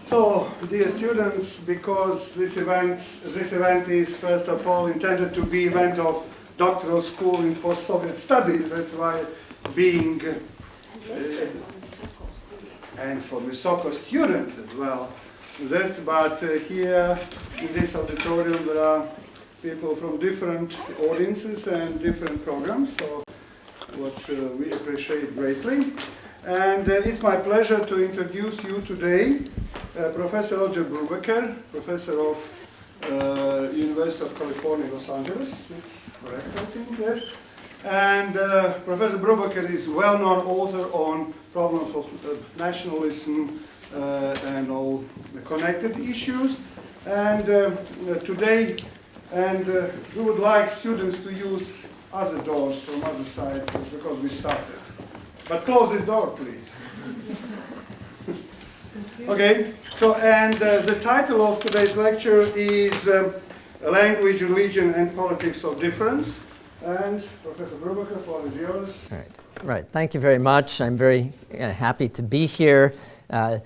So, dear students, because this event is first of all intended to be event of doctoral school in post-Soviet studies, that's why being and for Visoko students as well. But here in this auditorium there are people from different audiences and different programs, so what we appreciate greatly. And it's my pleasure to introduce you today Professor Rodžera Brubeikera, professor of University of California, Los Angeles. That's correct, I think, yes. And Professor Brubaker is well-known author on problems of nationalism and all the connected issues. And today, we would like students to use other doors from other side because we started. But close this door, please. Okay, so and the title of today's lecture is Language, Religion and Politics of Difference. And Professor Brubaker, the floor is yours. Right. Thank you very much. I'm very happy to be here. I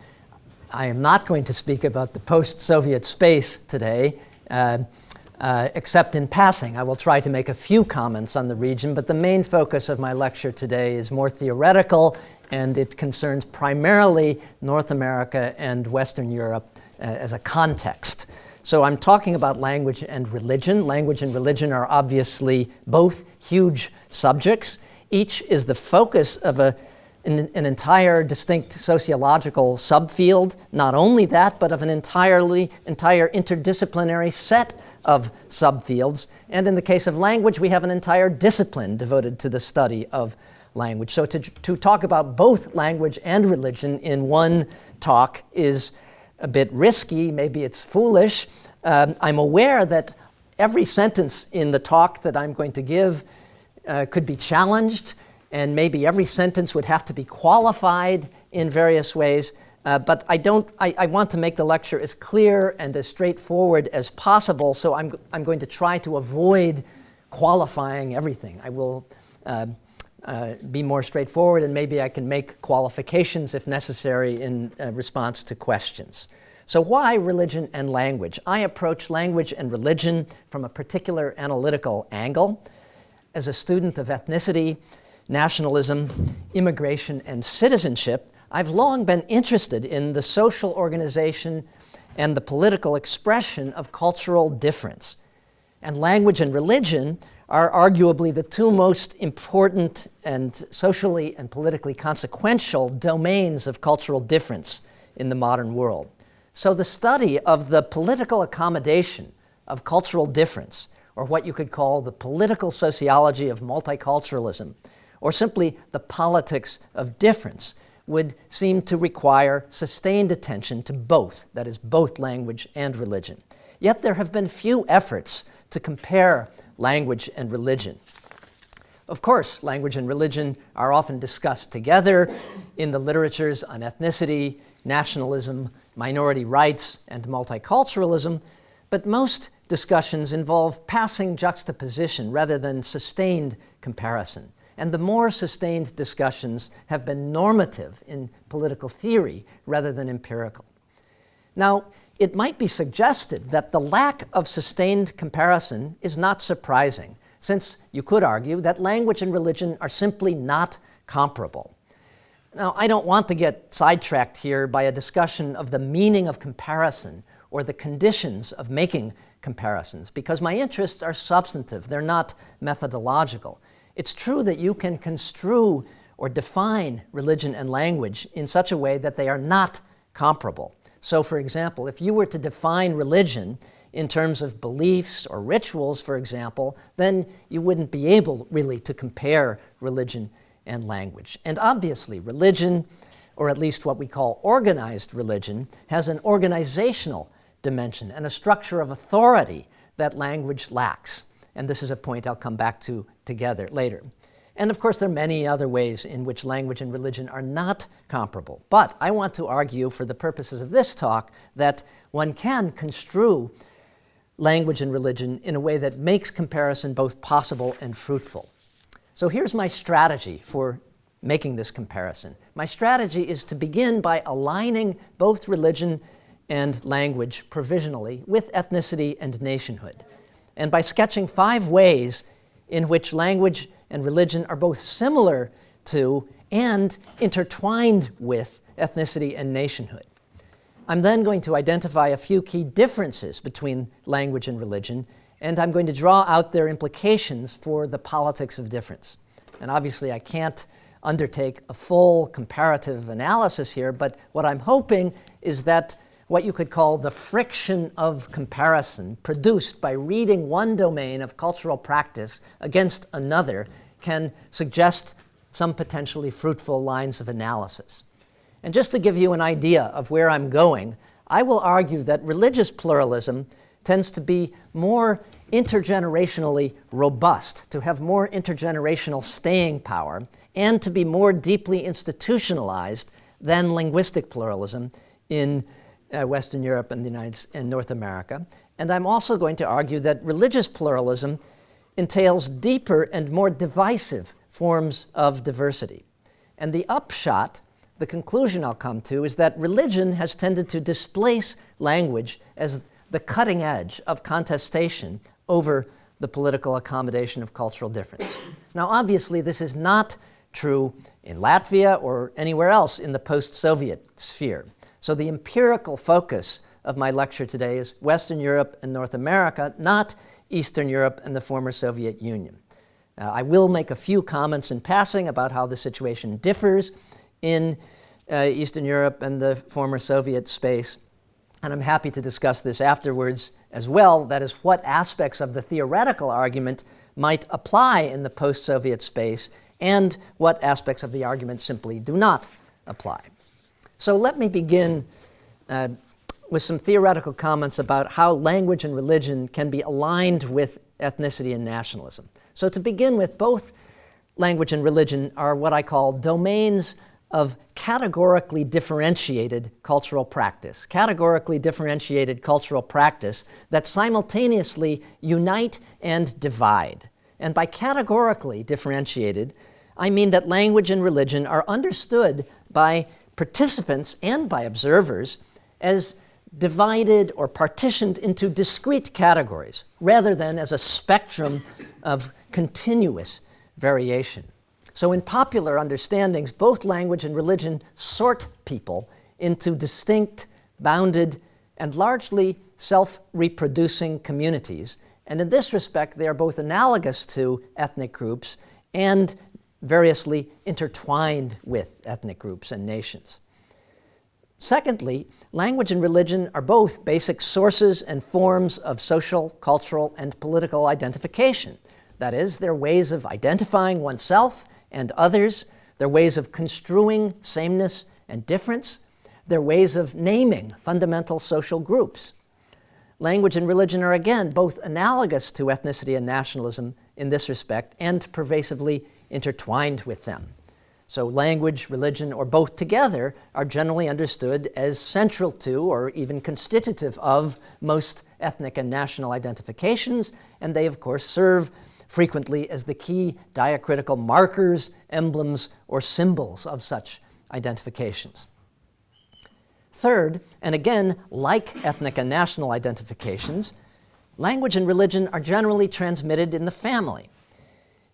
am not going to speak about the post-Soviet space today, except in passing. I will try to make a few comments on the region, but the main focus of my lecture today is more theoretical, and it concerns primarily North America and Western Europe as a context. So I'm talking about language and religion. Language and religion are obviously both huge subjects. Each is the focus of an entire distinct sociological subfield. Not only that, but of an entire interdisciplinary set of subfields. And in the case of language, we have an entire discipline devoted to the study of language. So to talk about both language and religion in one talk is a bit risky, maybe it's foolish. I'm aware that every sentence in the talk that I'm going to give could be challenged, and maybe every sentence would have to be qualified in various ways, but I want to make the lecture as clear and as straightforward as possible, so I'm going to try to avoid qualifying everything. I will be more straightforward, and maybe I can make qualifications if necessary in response to questions. So why religion and language? I approach language and religion from a particular analytical angle. As a student of ethnicity, nationalism, immigration, and citizenship, I've long been interested in the social organization and the political expression of cultural difference. And language and religion are arguably the two most important and socially and politically consequential domains of cultural difference in the modern world. So the study of the political accommodation of cultural difference, or what you could call the political sociology of multiculturalism, or simply the politics of difference, would seem to require sustained attention to both, that is, both language and religion. Yet there have been few efforts to compare language and religion. Of course, language and religion are often discussed together in the literatures on ethnicity, nationalism, minority rights, and multiculturalism, but most discussions involve passing juxtaposition rather than sustained comparison. And the more sustained discussions have been normative in political theory rather than empirical. Now, it might be suggested that the lack of sustained comparison is not surprising, since you could argue that language and religion are simply not comparable. Now, I don't want to get sidetracked here by a discussion of the meaning of comparison or the conditions of making comparisons, because my interests are substantive, they're not methodological. It's true that you can construe or define religion and language in such a way that they are not comparable. So, for example, if you were to define religion in terms of beliefs or rituals, for example, then you wouldn't be able really to compare religion and language. And obviously, religion, or at least what we call organized religion, has an organizational dimension and a structure of authority that language lacks. And this is a point I'll come back to together later. And of course, there are many other ways in which language and religion are not comparable. But I want to argue, for the purposes of this talk, that one can construe language and religion in a way that makes comparison both possible and fruitful. So here's my strategy for making this comparison. My strategy is to begin by aligning both religion and language provisionally with ethnicity and nationhood, and by sketching 5 ways in which language and religion are both similar to and intertwined with ethnicity and nationhood. I'm then going to identify a few key differences between language and religion, and I'm going to draw out their implications for the politics of difference. And obviously I can't undertake a full comparative analysis here, but what I'm hoping is that what you could call the friction of comparison produced by reading one domain of cultural practice against another can suggest some potentially fruitful lines of analysis. And just to give you an idea of where I'm going, I will argue that religious pluralism tends to be more intergenerationally robust, to have more intergenerational staying power, and to be more deeply institutionalized than linguistic pluralism in Western Europe and North America. And I'm also going to argue that religious pluralism entails deeper and more divisive forms of diversity. And the upshot, the conclusion I'll come to, is that religion has tended to displace language as the cutting edge of contestation over the political accommodation of cultural difference. Now, obviously, this is not true in Latvia or anywhere else in the post-Soviet sphere. So the empirical focus of my lecture today is Western Europe and North America, not Eastern Europe and the former Soviet Union. I will make a few comments in passing about how the situation differs in Eastern Europe and the former Soviet space, and I'm happy to discuss this afterwards as well. That is, what aspects of the theoretical argument might apply in the post-Soviet space and what aspects of the argument simply do not apply. So let me begin with some theoretical comments about how language and religion can be aligned with ethnicity and nationalism. So to begin with, both language and religion are what I call domains of categorically differentiated cultural practice, categorically differentiated cultural practice that simultaneously unite and divide. And by categorically differentiated, I mean that language and religion are understood by participants and by observers as divided or partitioned into discrete categories, rather than as a spectrum of continuous variation. So in popular understandings, both language and religion sort people into distinct, bounded, and largely self-reproducing communities. And in this respect, they are both analogous to ethnic groups and variously intertwined with ethnic groups and nations. Secondly, language and religion are both basic sources and forms of social, cultural, and political identification. That is, they're ways of identifying oneself and others, they're ways of construing sameness and difference, they're ways of naming fundamental social groups. Language and religion are again both analogous to ethnicity and nationalism in this respect and pervasively intertwined with them. So language, religion, or both together are generally understood as central to or even constitutive of most ethnic and national identifications, and they of course serve frequently as the key diacritical markers, emblems, or symbols of such identifications. Third, and again, like ethnic and national identifications, language and religion are generally transmitted in the family.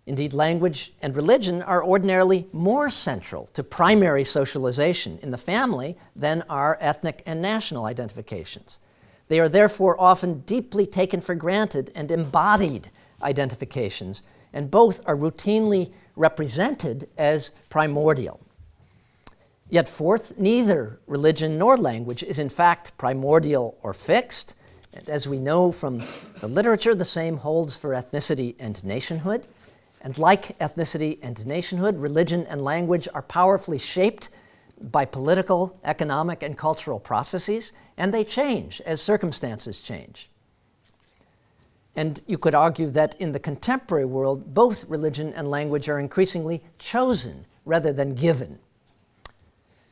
Indeed, language and religion are ordinarily more central to primary socialization in the family than are ethnic and national identifications. They are therefore often deeply taken for granted and embodied identifications, and both are routinely represented as primordial. Yet fourth, neither religion nor language is in fact primordial or fixed. And as we know from the literature, the same holds for ethnicity and nationhood. And like ethnicity and nationhood, religion and language are powerfully shaped by political, economic, and cultural processes, and they change as circumstances change. And you could argue that in the contemporary world, both religion and language are increasingly chosen rather than given.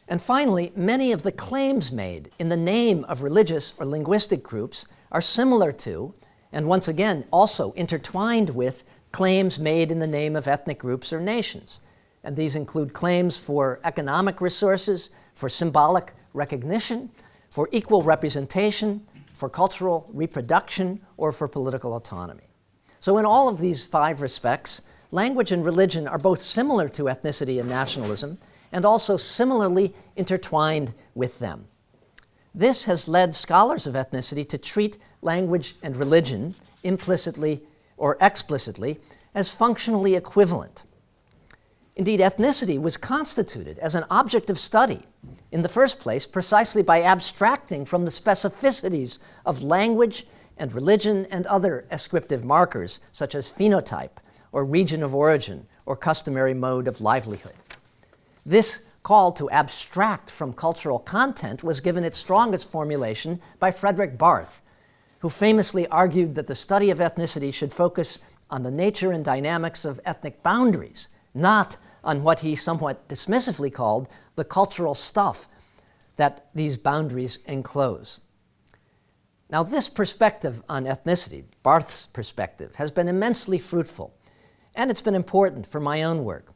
And finally, many of the claims made in the name of religious or linguistic groups are similar to, and once again also intertwined with, claims made in the name of ethnic groups or nations. And these include claims for economic resources, for symbolic recognition, for equal representation, for cultural reproduction, or for political autonomy. So in all of these 5 respects, language and religion are both similar to ethnicity and nationalism and also similarly intertwined with them. This has led scholars of ethnicity to treat language and religion, implicitly or explicitly, as functionally equivalent. Indeed, ethnicity was constituted as an object of study, in the first place, precisely by abstracting from the specificities of language and religion and other ascriptive markers, such as phenotype, or region of origin, or customary mode of livelihood. This call to abstract from cultural content was given its strongest formulation by Frederick Barth, who famously argued that the study of ethnicity should focus on the nature and dynamics of ethnic boundaries, not on what he somewhat dismissively called the cultural stuff that these boundaries enclose. Now, this perspective on ethnicity, Barth's perspective, has been immensely fruitful, and it's been important for my own work.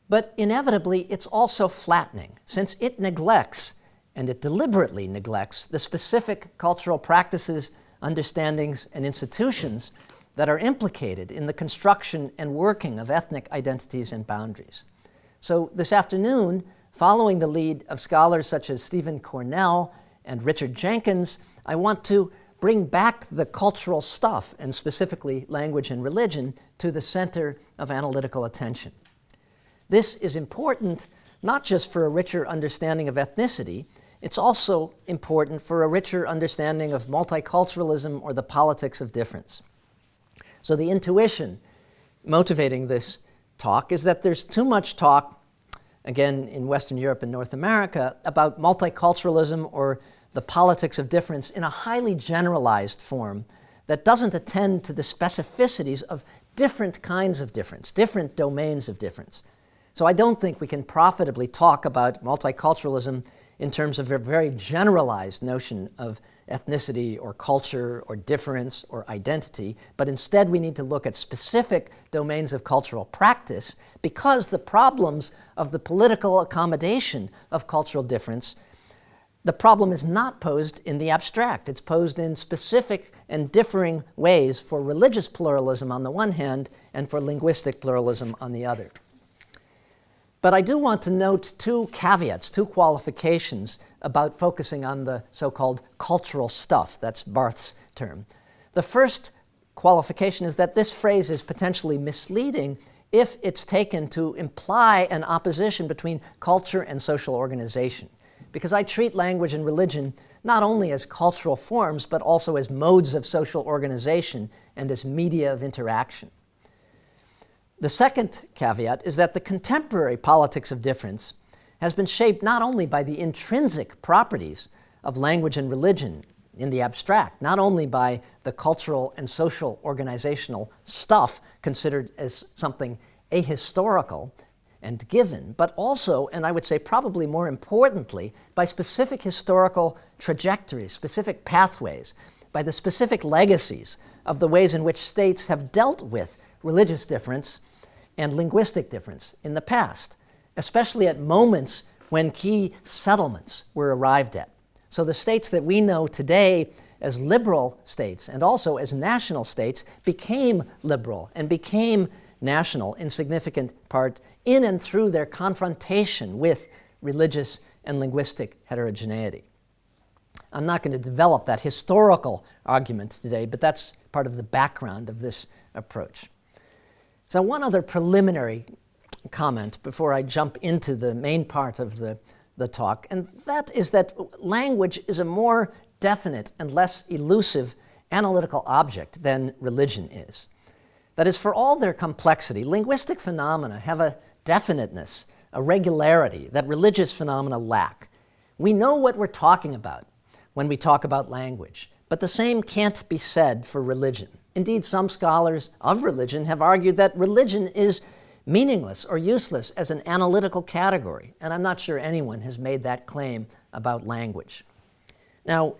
But inevitably, it's also flattening, since it neglects, and it deliberately neglects, the specific cultural practices, understandings, and institutions that are implicated in the construction and working of ethnic identities and boundaries. So this afternoon, following the lead of scholars such as Stephen Cornell and Richard Jenkins, I want to bring back the cultural stuff, and specifically language and religion, to the center of analytical attention. This is important not just for a richer understanding of ethnicity, it's also important for a richer understanding of multiculturalism or the politics of difference. So the intuition motivating this talk is that there's too much talk, again in Western Europe and North America, about multiculturalism or the politics of difference in a highly generalized form that doesn't attend to the specificities of different kinds of difference, different domains of difference. So I don't think we can profitably talk about multiculturalism in terms of a very generalized notion of ethnicity or culture or difference or identity, but instead we need to look at specific domains of cultural practice, because the problems of the political accommodation of cultural difference, the problem is not posed in the abstract. It's posed in specific and differing ways for religious pluralism on the one hand and for linguistic pluralism on the other. But I do want to note 2 caveats, 2 qualifications about focusing on the so-called cultural stuff. That's Barth's term. The first qualification is that this phrase is potentially misleading if it's taken to imply an opposition between culture and social organization, because I treat language and religion not only as cultural forms, but also as modes of social organization and as media of interaction. The second caveat is that the contemporary politics of difference has been shaped not only by the intrinsic properties of language and religion in the abstract, not only by the cultural and social organizational stuff considered as something ahistorical and given, but also, and I would say probably more importantly, by specific historical trajectories, specific pathways, by the specific legacies of the ways in which states have dealt with religious difference and linguistic difference in the past, especially at moments when key settlements were arrived at. So the states that we know today as liberal states and also as national states became liberal and became national in significant part in and through their confrontation with religious and linguistic heterogeneity. I'm not going to develop that historical argument today, but that's part of the background of this approach. So one other preliminary comment before I jump into the main part of the talk, and that is that language is a more definite and less elusive analytical object than religion is. That is, for all their complexity, linguistic phenomena have a definiteness, a regularity that religious phenomena lack. We know what we're talking about when we talk about language, but the same can't be said for religion. Indeed, some scholars of religion have argued that religion is meaningless or useless as an analytical category, and I'm not sure anyone has made that claim about language. Now,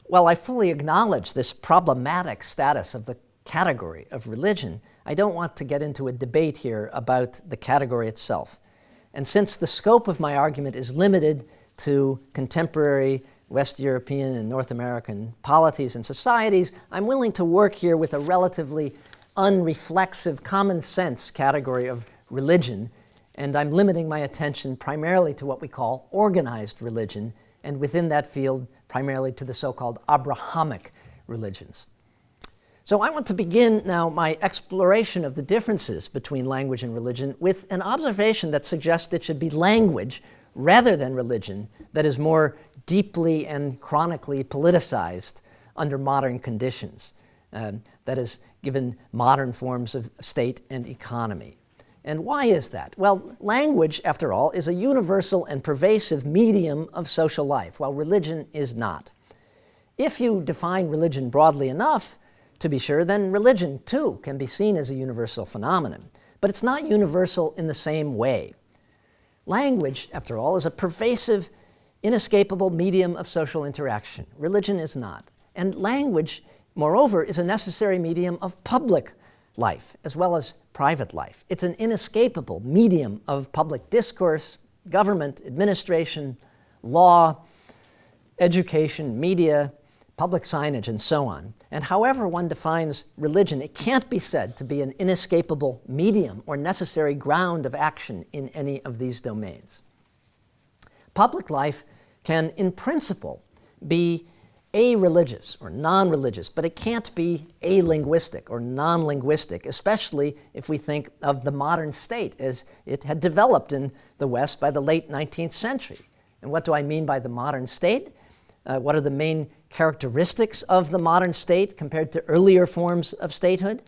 while I fully acknowledge this problematic status of the category of religion, I don't want to get into a debate here about the category itself. And since the scope of my argument is limited to contemporary West European and North American polities and societies, I'm willing to work here with a relatively unreflexive, common sense category of religion, and I'm limiting my attention primarily to what we call organized religion, and within that field, primarily to the so-called Abrahamic religions. So I want to begin now my exploration of the differences between language and religion with an observation that suggests it should be language rather than religion that is more deeply and chronically politicized under modern conditions, that is, given modern forms of state and economy. And why is that? Well, language, after all, is a universal and pervasive medium of social life, while religion is not. If you define religion broadly enough, to be sure, then religion, too, can be seen as a universal phenomenon. But it's not universal in the same way. Language, after all, is a pervasive, inescapable medium of social interaction. Religion is not. And language, moreover, is a necessary medium of public life as well as private life. It's an inescapable medium of public discourse, government, administration, law, education, media, public signage, and so on. And however one defines religion, it can't be said to be an inescapable medium or necessary ground of action in any of these domains. Public life can, in principle, be a-religious or non-religious, but it can't be a-linguistic or non-linguistic, especially if we think of the modern state as it had developed in the West by the late 19th century. And what do I mean by the modern state? What are the main characteristics of the modern state compared to earlier forms of statehood?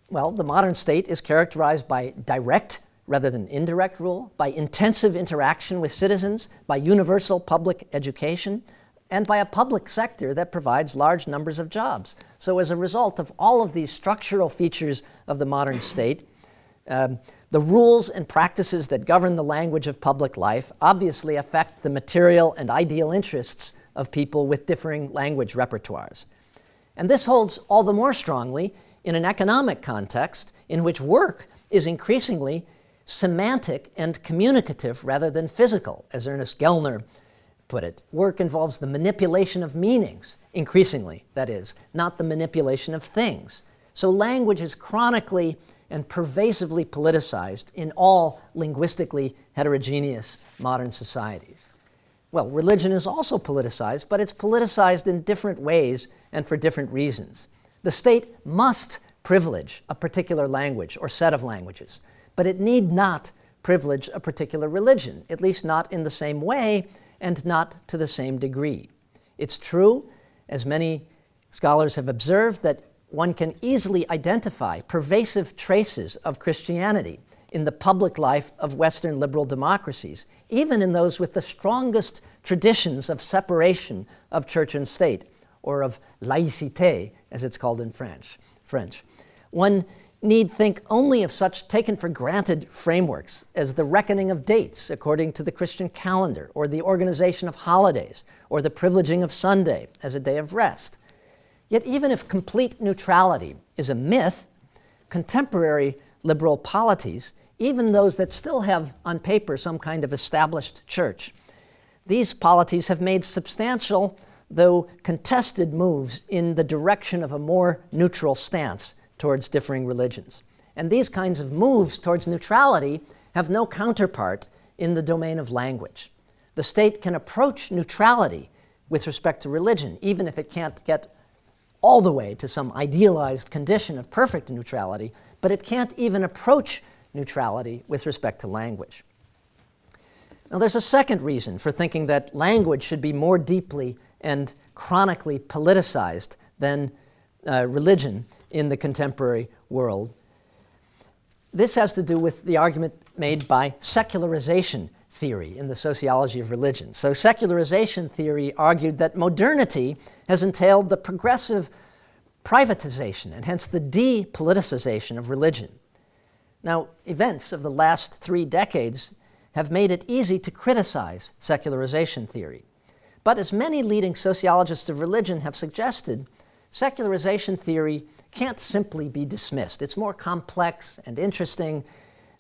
Well, the modern state is characterized by direct rather than indirect rule, by intensive interaction with citizens, by universal public education, and by a public sector that provides large numbers of jobs. So as a result of all of these structural features of the modern state, the rules and practices that govern the language of public life obviously affect the material and ideal interests of people with differing language repertoires. And this holds all the more strongly in an economic context in which work is increasingly semantic and communicative rather than physical, as Ernest Gellner put it. Work involves the manipulation of meanings, increasingly, that is, not the manipulation of things. So language is chronically and pervasively politicized in all linguistically heterogeneous modern societies. Well, religion is also politicized, but it's politicized in different ways and for different reasons. The state must privilege a particular language or set of languages, but it need not privilege a particular religion, at least not in the same way and not to the same degree. It's true, as many scholars have observed, that one can easily identify pervasive traces of Christianity in the public life of Western liberal democracies, even in those with the strongest traditions of separation of church and state, or of laïcité, as it's called in French. One need think only of such taken-for-granted frameworks as the reckoning of dates according to the Christian calendar, or the organization of holidays, or the privileging of Sunday as a day of rest. Yet even if complete neutrality is a myth, contemporary liberal polities, even those that still have on paper some kind of established church, these polities have made substantial, though contested, moves in the direction of a more neutral stance towards differing religions. And these kinds of moves towards neutrality have no counterpart in the domain of language. The state can approach neutrality with respect to religion, even if it can't get all the way to some idealized condition of perfect neutrality, but it can't even approach neutrality with respect to language. Now, there's a second reason for thinking that language should be more deeply and chronically politicized than religion in the contemporary world. This has to do with the argument made by secularization theory in the sociology of religion. So secularization theory argued that modernity has entailed the progressive privatization and hence the depoliticization of religion. Now, events of the last 3 decades have made it easy to criticize secularization theory. But as many leading sociologists of religion have suggested, secularization theory can't simply be dismissed. It's more complex and interesting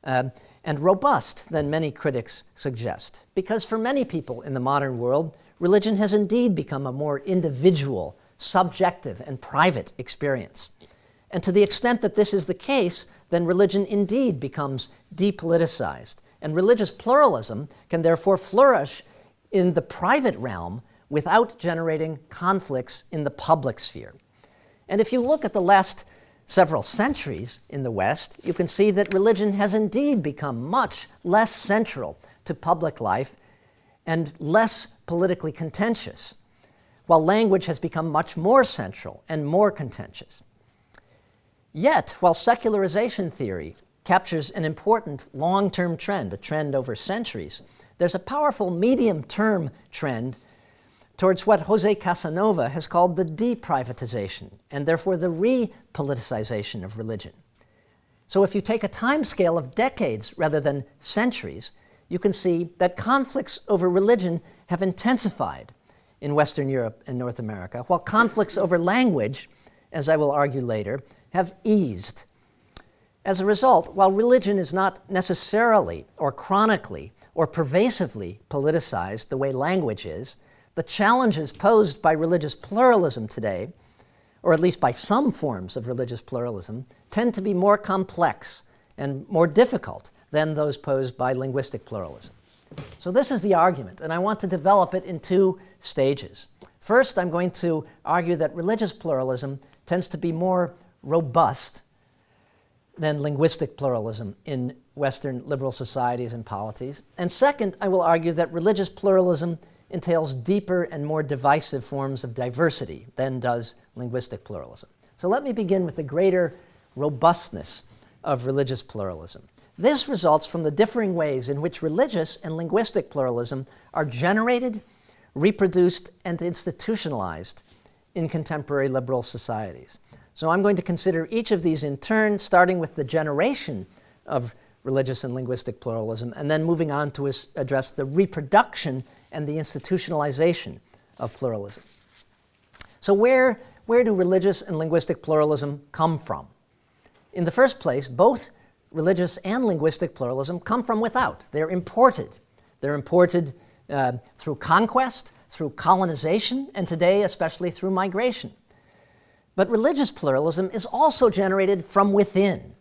and robust than many critics suggest. Because for many people in the modern world, religion has indeed become a more individual, subjective, and private experience. And to the extent that this is the case, then religion indeed becomes depoliticized, and religious pluralism can therefore flourish in the private realm without generating conflicts in the public sphere. And if you look at the last several centuries in the West, you can see that religion has indeed become much less central to public life and less politically contentious, while language has become much more central and more contentious. Yet, while secularization theory captures an important long-term trend, a trend over centuries, there's a powerful medium-term trend towards what Jose Casanova has called the deprivatization, and therefore the repoliticization of religion. So if you take a time scale of decades rather than centuries, you can see that conflicts over religion have intensified in Western Europe and North America, while conflicts over language, as I will argue later, have eased. As a result, while religion is not necessarily or chronically or pervasively politicized the way language is, the challenges posed by religious pluralism today, or at least by some forms of religious pluralism, tend to be more complex and more difficult than those posed by linguistic pluralism. So this is the argument, and I want to develop it in two stages. First, I'm going to argue that religious pluralism tends to be more robust than linguistic pluralism in Western liberal societies and polities. And second, I will argue that religious pluralism entails deeper and more divisive forms of diversity than does linguistic pluralism. So let me begin with the greater robustness of religious pluralism. This results from the differing ways in which religious and linguistic pluralism are generated, reproduced, and institutionalized in contemporary liberal societies. So I'm going to consider each of these in turn, starting with the generation of religious and linguistic pluralism, and then moving on to address the reproduction and the institutionalization of pluralism. So where do religious and linguistic pluralism come from? In the first place, both religious and linguistic pluralism come from without. They're imported. They're imported through conquest, through colonization, and today especially through migration. But religious pluralism is also generated from within.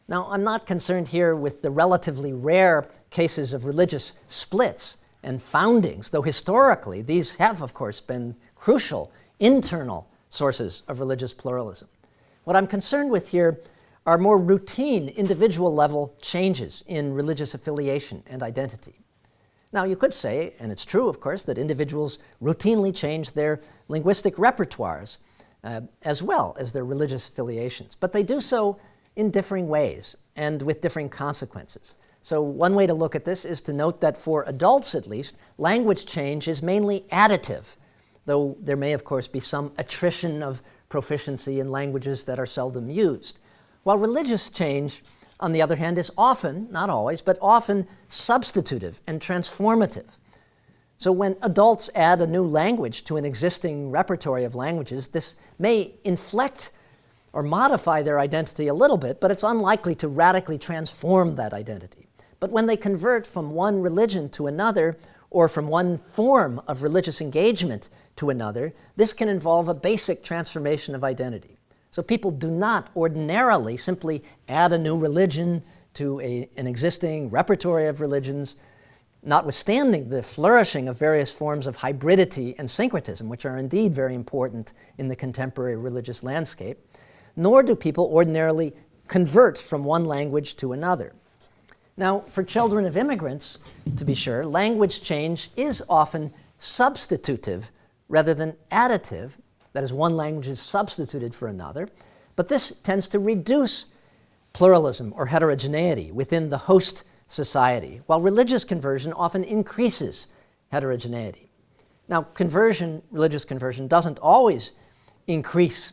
Now, I'm not concerned here with the relatively rare cases of religious splits and foundings, though historically these have, of course, been crucial internal sources of religious pluralism. What I'm concerned with here are more routine individual level changes in religious affiliation and identity. Now, you could say, and it's true, of course, that individuals routinely change their linguistic repertoires as well as their religious affiliations, but they do so in differing ways and with differing consequences. So one way to look at this is to note that for adults at least, language change is mainly additive, though there may of course be some attrition of proficiency in languages that are seldom used. While religious change, on the other hand, is often, not always, but often substitutive and transformative. So when adults add a new language to an existing repertory of languages, this may inflect or modify their identity a little bit, but it's unlikely to radically transform that identity. But when they convert from one religion to another, or from one form of religious engagement to another, this can involve a basic transformation of identity. So people do not ordinarily simply add a new religion to an existing repertory of religions, notwithstanding the flourishing of various forms of hybridity and syncretism, which are indeed very important in the contemporary religious landscape, nor do people ordinarily convert from one language to another. Now, for children of immigrants, to be sure, language change is often substitutive rather than additive. That is, one language is substituted for another, but this tends to reduce pluralism or heterogeneity within the host society, while religious conversion often increases heterogeneity. Now, religious conversion doesn't always increase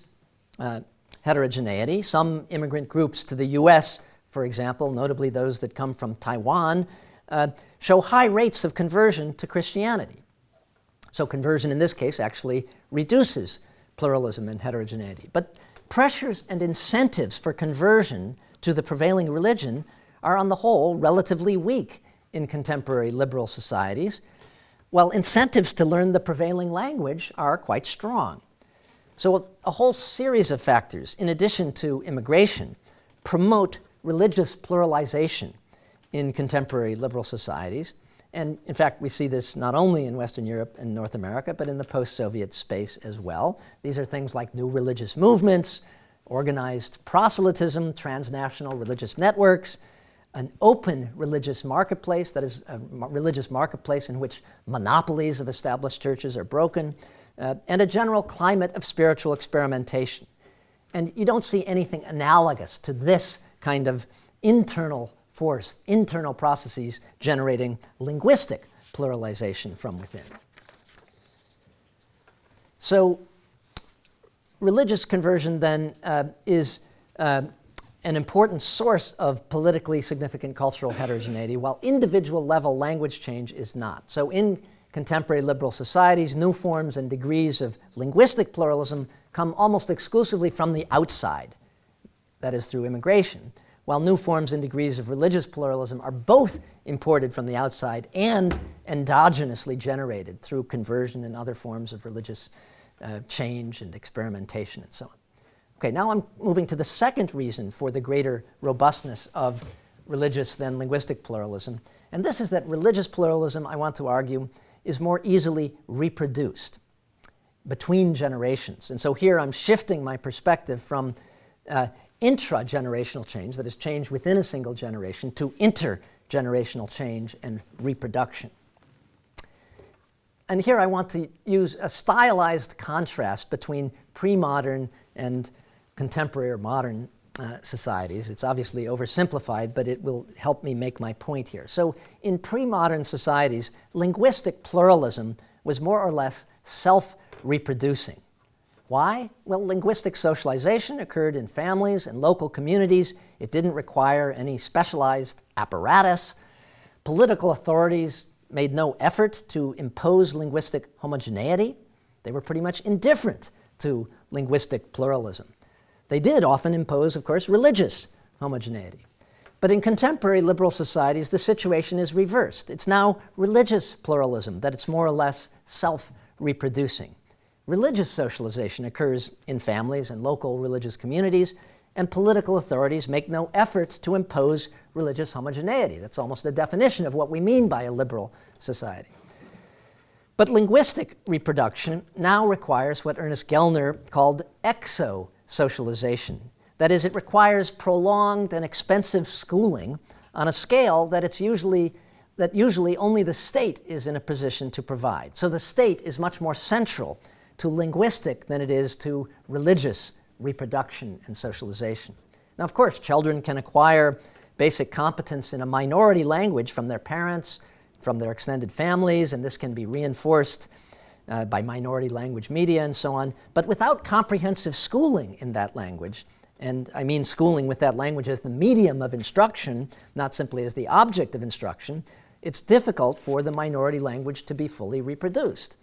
heterogeneity. Some immigrant groups to the U.S., for example, notably those that come from Taiwan, show high rates of conversion to Christianity. So conversion in this case actually reduces pluralism and heterogeneity. But pressures and incentives for conversion to the prevailing religion are on the whole relatively weak in contemporary liberal societies, while incentives to learn the prevailing language are quite strong. So a whole series of factors, in addition to immigration, promote religious pluralization in contemporary liberal societies. And in fact, we see this not only in Western Europe and North America, but in the post-Soviet space as well. These are things like new religious movements, organized proselytism, transnational religious networks, an open religious marketplace, that is, a religious marketplace in which monopolies of established churches are broken, and a general climate of spiritual experimentation. And you don't see anything analogous to this kind of internal force, internal processes generating linguistic pluralization from within. So religious conversion then is an important source of politically significant cultural heterogeneity, while individual level language change is not. So in contemporary liberal societies, new forms and degrees of linguistic pluralism come almost exclusively from the outside, that is through immigration, while new forms and degrees of religious pluralism are both imported from the outside and endogenously generated through conversion and other forms of religious change and experimentation and so on. Okay, now I'm moving to the second reason for the greater robustness of religious than linguistic pluralism, and this is that religious pluralism, I want to argue, is more easily reproduced between generations. And so here I'm shifting my perspective from intra-generational change, that is change within a single generation, to intergenerational change and reproduction. And here I want to use a stylized contrast between pre-modern and contemporary or modern societies. It's obviously oversimplified, but it will help me make my point here. So in pre-modern societies, linguistic pluralism was more or less self-reproducing. Why? Well, linguistic socialization occurred in families and local communities. It didn't require any specialized apparatus. Political authorities made no effort to impose linguistic homogeneity. They were pretty much indifferent to linguistic pluralism. They did often impose, of course, religious homogeneity. But in contemporary liberal societies, the situation is reversed. It's now religious pluralism that it's more or less self-reproducing. Religious socialization occurs in families and local religious communities, and political authorities make no effort to impose religious homogeneity. That's almost a definition of what we mean by a liberal society. But linguistic reproduction now requires what Ernest Gellner called exo-socialization. That is, it requires prolonged and expensive schooling on a scale that usually only the state is in a position to provide. So the state is much more central to linguistic than it is to religious reproduction and socialization. Now, of course, children can acquire basic competence in a minority language from their parents, from their extended families, and this can be reinforced by minority language media and so on. But without comprehensive schooling in that language, and I mean schooling with that language as the medium of instruction, not simply as the object of instruction, it's difficult for the minority language to be fully reproduced.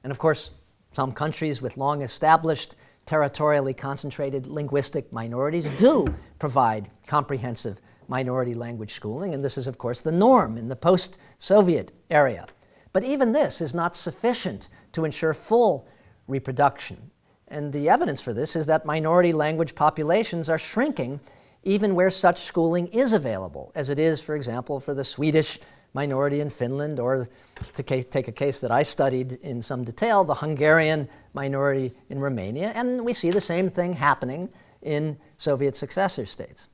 And of course, some countries with long-established, territorially concentrated linguistic minorities do provide comprehensive minority language schooling, and this is, of course, the norm in the post-Soviet area. But even this is not sufficient to ensure full reproduction. And the evidence for this is that minority language populations are shrinking even where such schooling is available, as it is, for example, for the Swedish minority in Finland, or to take a case that I studied in some detail, the Hungarian minority in Romania, and we see the same thing happening in Soviet successor states.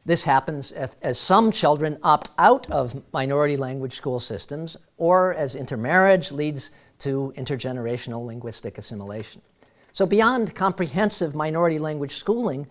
This happens as some children opt out of minority language school systems, or as intermarriage leads to intergenerational linguistic assimilation. So beyond comprehensive minority language schooling,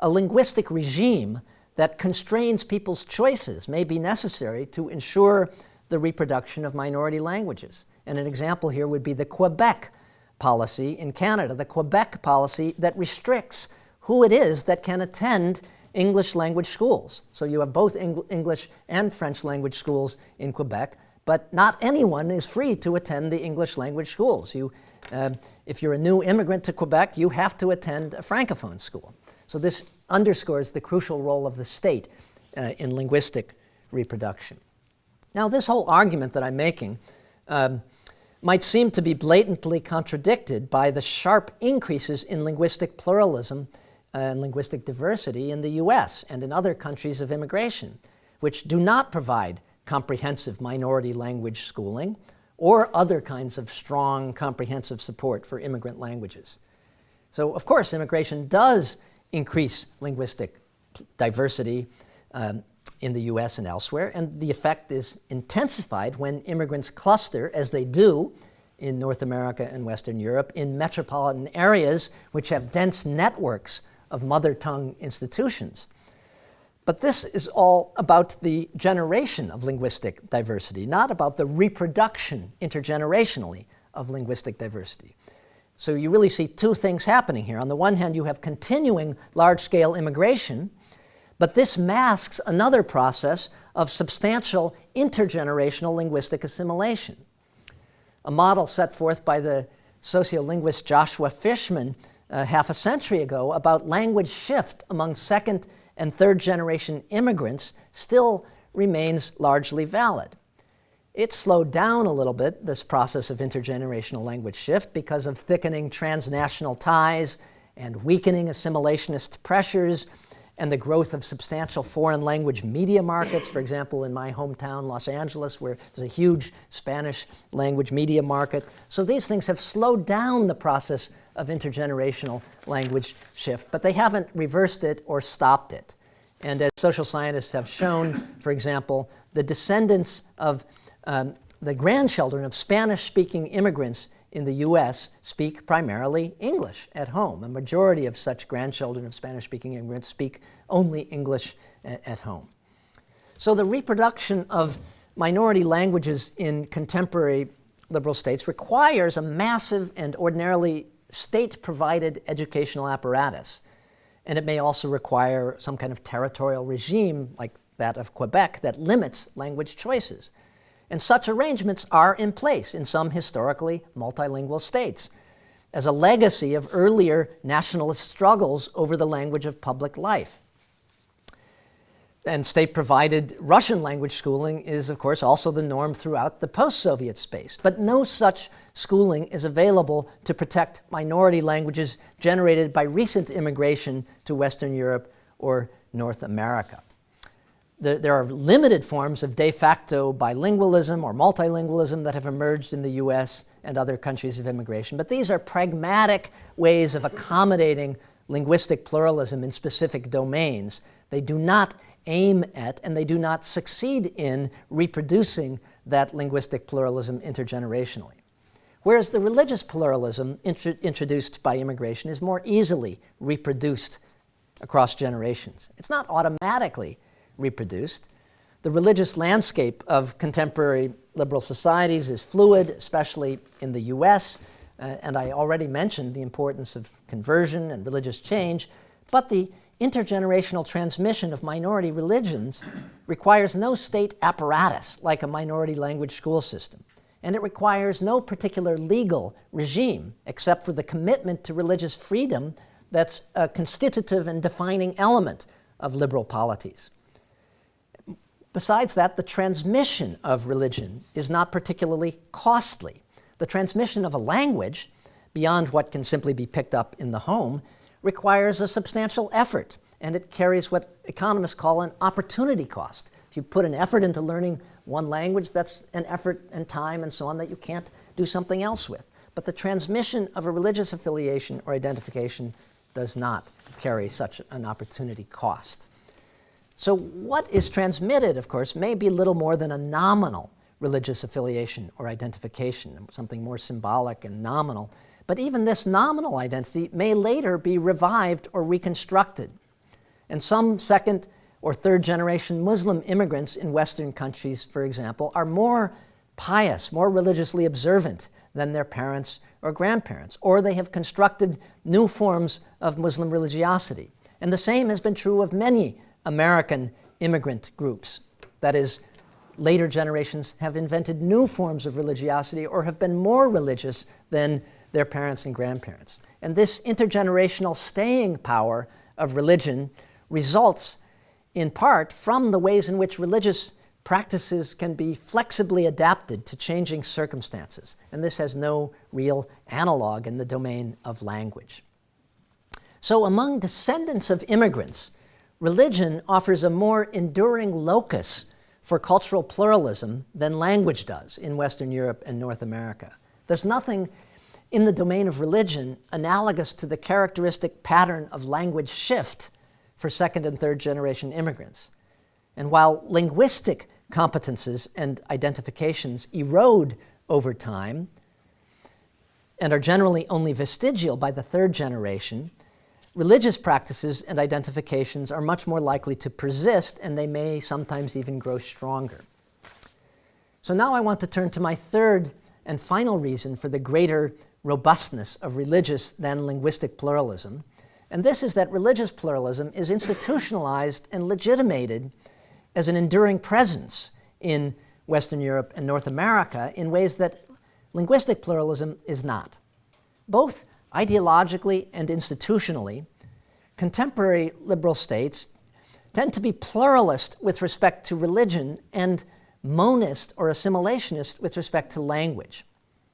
a linguistic regime that constrains people's choices may be necessary to ensure the reproduction of minority languages. And an example here would be the Quebec policy in Canada, the Quebec policy that restricts who it is that can attend English language schools. So you have both English and French language schools in Quebec, but not anyone is free to attend the English language schools. If you're a new immigrant to Quebec, you have to attend a Francophone school. So this underscores the crucial role of the state in linguistic reproduction. Now, this whole argument that I'm making might seem to be blatantly contradicted by the sharp increases in linguistic pluralism and linguistic diversity in the US and in other countries of immigration, which do not provide comprehensive minority language schooling or other kinds of strong, comprehensive support for immigrant languages. So, of course, immigration does increase linguistic diversity in the US and elsewhere, and the effect is intensified when immigrants cluster, as they do in North America and Western Europe, in metropolitan areas which have dense networks of mother tongue institutions. But this is all about the generation of linguistic diversity, not about the reproduction intergenerationally of linguistic diversity. So you really see two things happening here. On the one hand, you have continuing large-scale immigration, but this masks another process of substantial intergenerational linguistic assimilation. A model set forth by the sociolinguist Joshua Fishman half a century ago about language shift among second and third generation immigrants still remains largely valid. It slowed down a little bit, this process of intergenerational language shift, because of thickening transnational ties and weakening assimilationist pressures and the growth of substantial foreign language media markets. For example, in my hometown, Los Angeles, where there's a huge Spanish language media market. So these things have slowed down the process of intergenerational language shift, but they haven't reversed it or stopped it. And as social scientists have shown, for example, the descendants of the grandchildren of Spanish-speaking immigrants in the US speak primarily English at home. A majority of such grandchildren of Spanish-speaking immigrants speak only English at home. So the reproduction of minority languages in contemporary liberal states requires a massive and ordinarily state-provided educational apparatus. And it may also require some kind of territorial regime like that of Quebec that limits language choices. And such arrangements are in place in some historically multilingual states as a legacy of earlier nationalist struggles over the language of public life. And state-provided Russian language schooling is, of course, also the norm throughout the post-Soviet space. But no such schooling is available to protect minority languages generated by recent immigration to Western Europe or North America. There are limited forms of de facto bilingualism or multilingualism that have emerged in the US and other countries of immigration, but these are pragmatic ways of accommodating linguistic pluralism in specific domains. They do not aim at and they do not succeed in reproducing that linguistic pluralism intergenerationally. Whereas the religious pluralism introduced by immigration is more easily reproduced across generations. It's not automatically reproduced. The religious landscape of contemporary liberal societies is fluid, especially in the US, and I already mentioned the importance of conversion and religious change, but the intergenerational transmission of minority religions requires no state apparatus like a minority language school system, and it requires no particular legal regime except for the commitment to religious freedom that's a constitutive and defining element of liberal polities. Besides that, the transmission of religion is not particularly costly. The transmission of a language, beyond what can simply be picked up in the home, requires a substantial effort, and it carries what economists call an opportunity cost. If you put an effort into learning one language, that's an effort and time and so on that you can't do something else with. But the transmission of a religious affiliation or identification does not carry such an opportunity cost. So what is transmitted, of course, may be little more than a nominal religious affiliation or identification, something more symbolic and nominal. But even this nominal identity may later be revived or reconstructed. And some second or third generation Muslim immigrants in Western countries, for example, are more pious, more religiously observant than their parents or grandparents, or they have constructed new forms of Muslim religiosity. And the same has been true of many American immigrant groups. That is, later generations have invented new forms of religiosity or have been more religious than their parents and grandparents. And this intergenerational staying power of religion results in part from the ways in which religious practices can be flexibly adapted to changing circumstances, and this has no real analog in the domain of language. So among descendants of immigrants, religion offers a more enduring locus for cultural pluralism than language does in Western Europe and North America. There's nothing in the domain of religion analogous to the characteristic pattern of language shift for second and third generation immigrants. And while linguistic competences and identifications erode over time and are generally only vestigial by the third generation, religious practices and identifications are much more likely to persist, and they may sometimes even grow stronger. So now I want to turn to my third and final reason for the greater robustness of religious than linguistic pluralism, and this is that religious pluralism is institutionalized and legitimated as an enduring presence in Western Europe and North America in ways that linguistic pluralism is not. Both ideologically and institutionally, contemporary liberal states tend to be pluralist with respect to religion and monist or assimilationist with respect to language.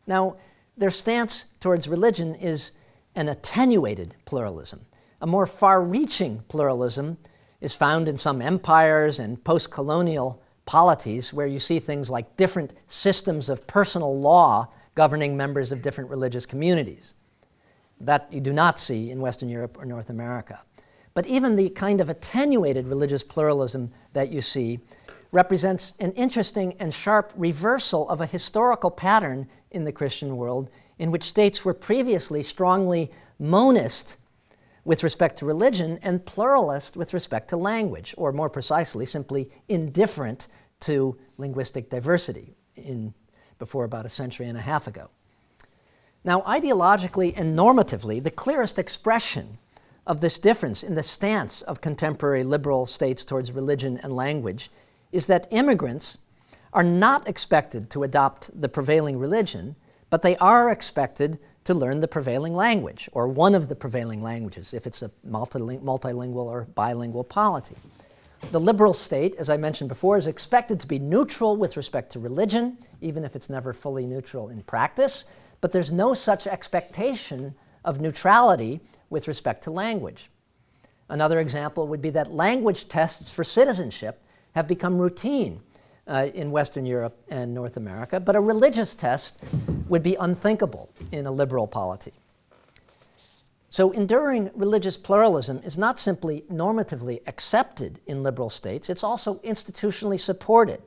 Now, their stance towards religion is an attenuated pluralism. A more far-reaching pluralism is found in some empires and post-colonial polities where you see things like different systems of personal law governing members of different religious communities. That you do not see in Western Europe or North America. But even the kind of attenuated religious pluralism that you see represents an interesting and sharp reversal of a historical pattern in the Christian world in which states were previously strongly monist with respect to religion and pluralist with respect to language, or more precisely, simply indifferent to linguistic diversity before about a century and a half ago. Now, ideologically and normatively, the clearest expression of this difference in the stance of contemporary liberal states towards religion and language is that immigrants are not expected to adopt the prevailing religion, but they are expected to learn the prevailing language, or one of the prevailing languages, if it's a multilingual or bilingual polity. The liberal state, as I mentioned before, is expected to be neutral with respect to religion, even if it's never fully neutral in practice, but there's no such expectation of neutrality with respect to language. Another example would be that language tests for citizenship have become routine in Western Europe and North America, but a religious test would be unthinkable in a liberal polity. So enduring religious pluralism is not simply normatively accepted in liberal states, it's also institutionally supported.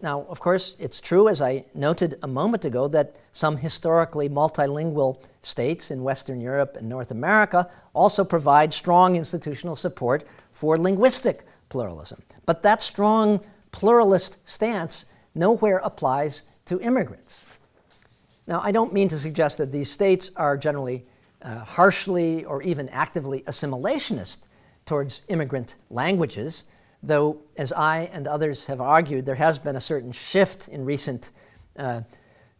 Now, of course, it's true, as I noted a moment ago, that some historically multilingual states in Western Europe and North America also provide strong institutional support for linguistic pluralism. But that strong pluralist stance nowhere applies to immigrants. Now, I don't mean to suggest that these states are generally harshly or even actively assimilationist towards immigrant languages, though, as I and others have argued, there has been a certain shift in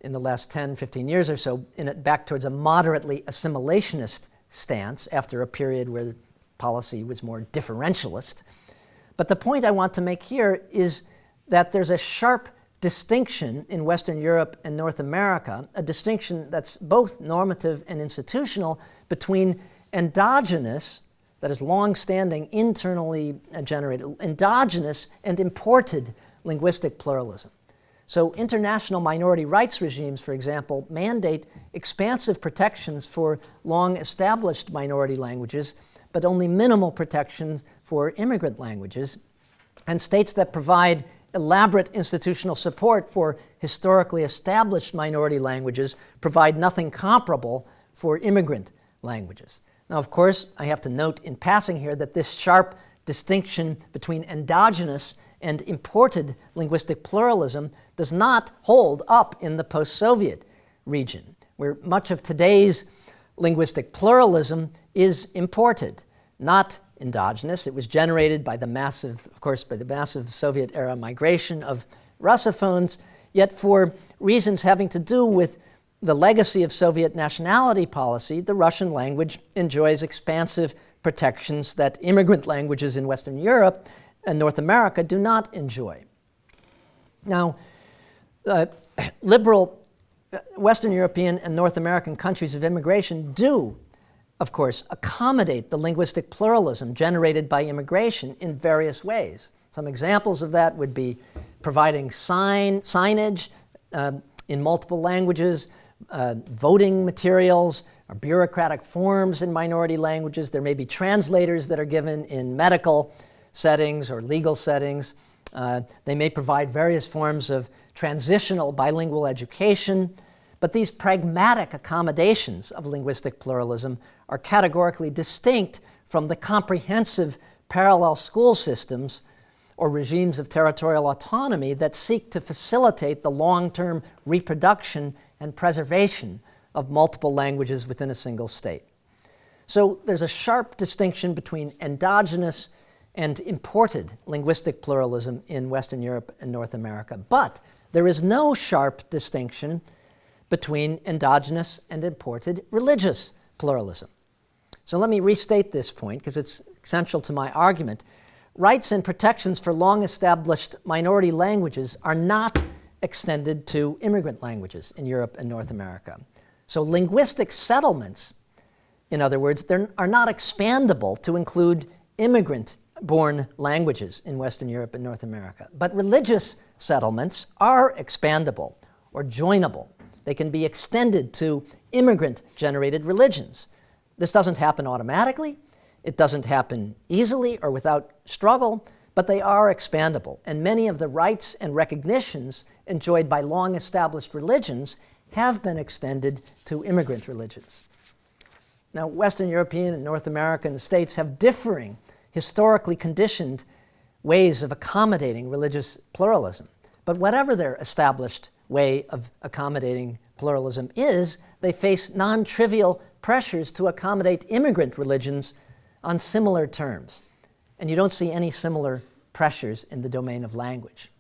in the last 10, 15 years or so, back towards a moderately assimilationist stance after a period where the policy was more differentialist. But the point I want to make here is that there's a sharp distinction in Western Europe and North America, a distinction that's both normative and institutional, between endogenous, that is long-standing, internally generated, endogenous and imported linguistic pluralism. So international minority rights regimes, for example, mandate expansive protections for long-established minority languages, but only minimal protections for immigrant languages. And states that provide elaborate institutional support for historically established minority languages provide nothing comparable for immigrant languages. Now, of course, I have to note in passing here that this sharp distinction between endogenous and imported linguistic pluralism does not hold up in the post-Soviet region, where much of today's linguistic pluralism is imported, not endogenous. It was generated by the massive Soviet-era migration of Russophones, yet for reasons having to do with the legacy of Soviet nationality policy, the Russian language enjoys expansive protections that immigrant languages in Western Europe and North America do not enjoy. Now, liberal Western European and North American countries of immigration do, of course, accommodate the linguistic pluralism generated by immigration in various ways. Some examples of that would be providing signage in multiple languages, voting materials, or bureaucratic forms in minority languages. There may be translators that are given in medical settings or legal settings. They may provide various forms of transitional bilingual education. But these pragmatic accommodations of linguistic pluralism are categorically distinct from the comprehensive parallel school systems or regimes of territorial autonomy that seek to facilitate the long-term reproduction and preservation of multiple languages within a single state. So there's a sharp distinction between endogenous and imported linguistic pluralism in Western Europe and North America. But there is no sharp distinction between endogenous and imported religious pluralism. So let me restate this point because it's central to my argument. Rights and protections for long-established minority languages are not extended to immigrant languages in Europe and North America. So linguistic settlements, in other words, are not expandable to include immigrant-born languages in Western Europe and North America. But religious settlements are expandable or joinable. They can be extended to immigrant-generated religions. This doesn't happen automatically. It doesn't happen easily or without struggle, but they are expandable. And many of the rights and recognitions enjoyed by long-established religions have been extended to immigrant religions. Now, Western European and North American states have differing, historically conditioned ways of accommodating religious pluralism. But whatever their established way of accommodating pluralism is, they face non-trivial pressures to accommodate immigrant religions on similar terms. And you don't see any similar pressures in the domain of language.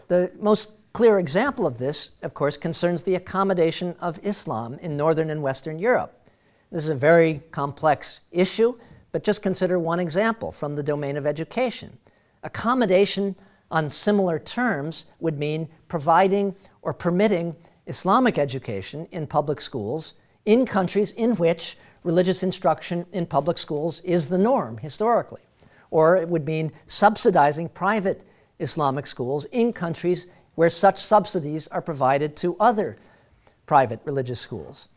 The most clear example of this, of course, concerns the accommodation of Islam in Northern and Western Europe. This is a very complex issue, but just consider one example from the domain of education. Accommodation on similar terms would mean providing or permitting Islamic education in public schools in countries in which religious instruction in public schools is the norm historically. Or it would mean subsidizing private Islamic schools in countries where such subsidies are provided to other private religious schools.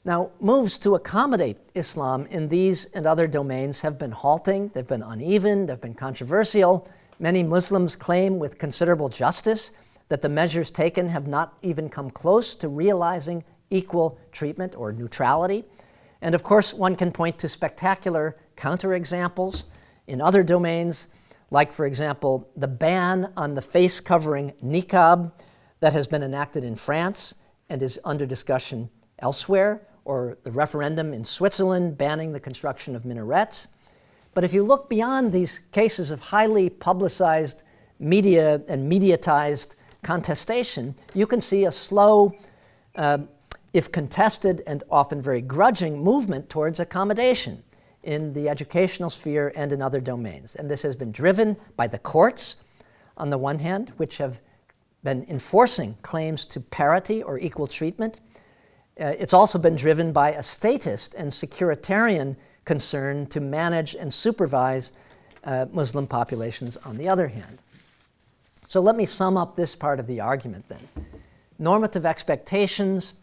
Now, moves to accommodate Islam in these and other domains have been halting, they've been uneven, they've been controversial. Many Muslims claim with considerable justice that the measures taken have not even come close to realizing equal treatment or neutrality. And of course, one can point to spectacular counterexamples in other domains, like, for example, the ban on the face covering niqab that has been enacted in France and is under discussion elsewhere, or the referendum in Switzerland banning the construction of minarets. But if you look beyond these cases of highly publicized media and mediatized contestation, you can see a slow, if contested and often very grudging, movement towards accommodation in the educational sphere and in other domains. And this has been driven by the courts, on the one hand, which have been enforcing claims to parity or equal treatment. It's also been driven by a statist and securitarian concern to manage and supervise Muslim populations on the other hand. So let me sum up this part of the argument then. Normative expectations,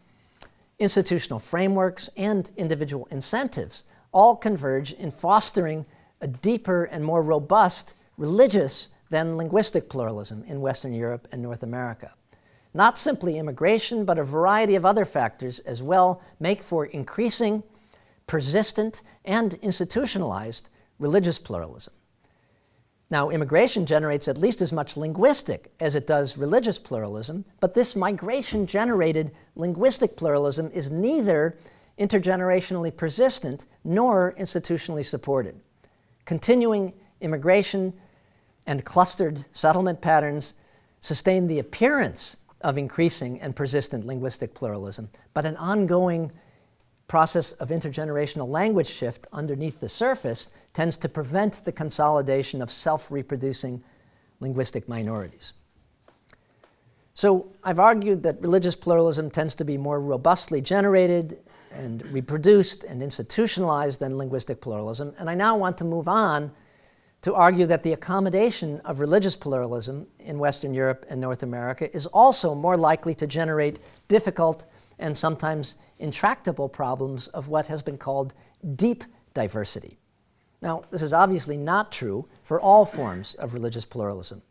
institutional frameworks, and individual incentives all converge in fostering a deeper and more robust religious than linguistic pluralism in Western Europe and North America. Not simply immigration, but a variety of other factors as well make for increasing, persistent, and institutionalized religious pluralism. Now, immigration generates at least as much linguistic as it does religious pluralism, but this migration-generated linguistic pluralism is neither intergenerationally persistent nor institutionally supported. Continuing immigration and clustered settlement patterns sustain the appearance of increasing and persistent linguistic pluralism, but an ongoing process of intergenerational language shift underneath the surface tends to prevent the consolidation of self-reproducing linguistic minorities. So I've argued that religious pluralism tends to be more robustly generated and reproduced and institutionalized than linguistic pluralism, and I now want to move on to argue that the accommodation of religious pluralism in Western Europe and North America is also more likely to generate difficult and sometimes intractable problems of what has been called deep diversity. Now, this is obviously not true for all forms of religious pluralism.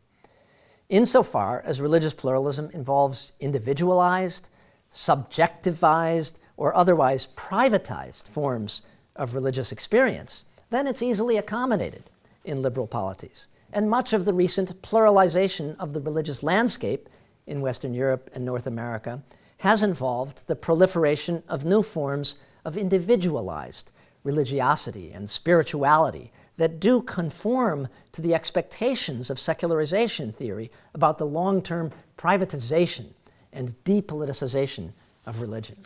Insofar as religious pluralism involves individualized, subjectivized, or otherwise privatized forms of religious experience, then it's easily accommodated in liberal polities. And much of the recent pluralization of the religious landscape in Western Europe and North America has involved the proliferation of new forms of individualized religiosity and spirituality that do conform to the expectations of secularization theory about the long-term privatization and depoliticization of religion.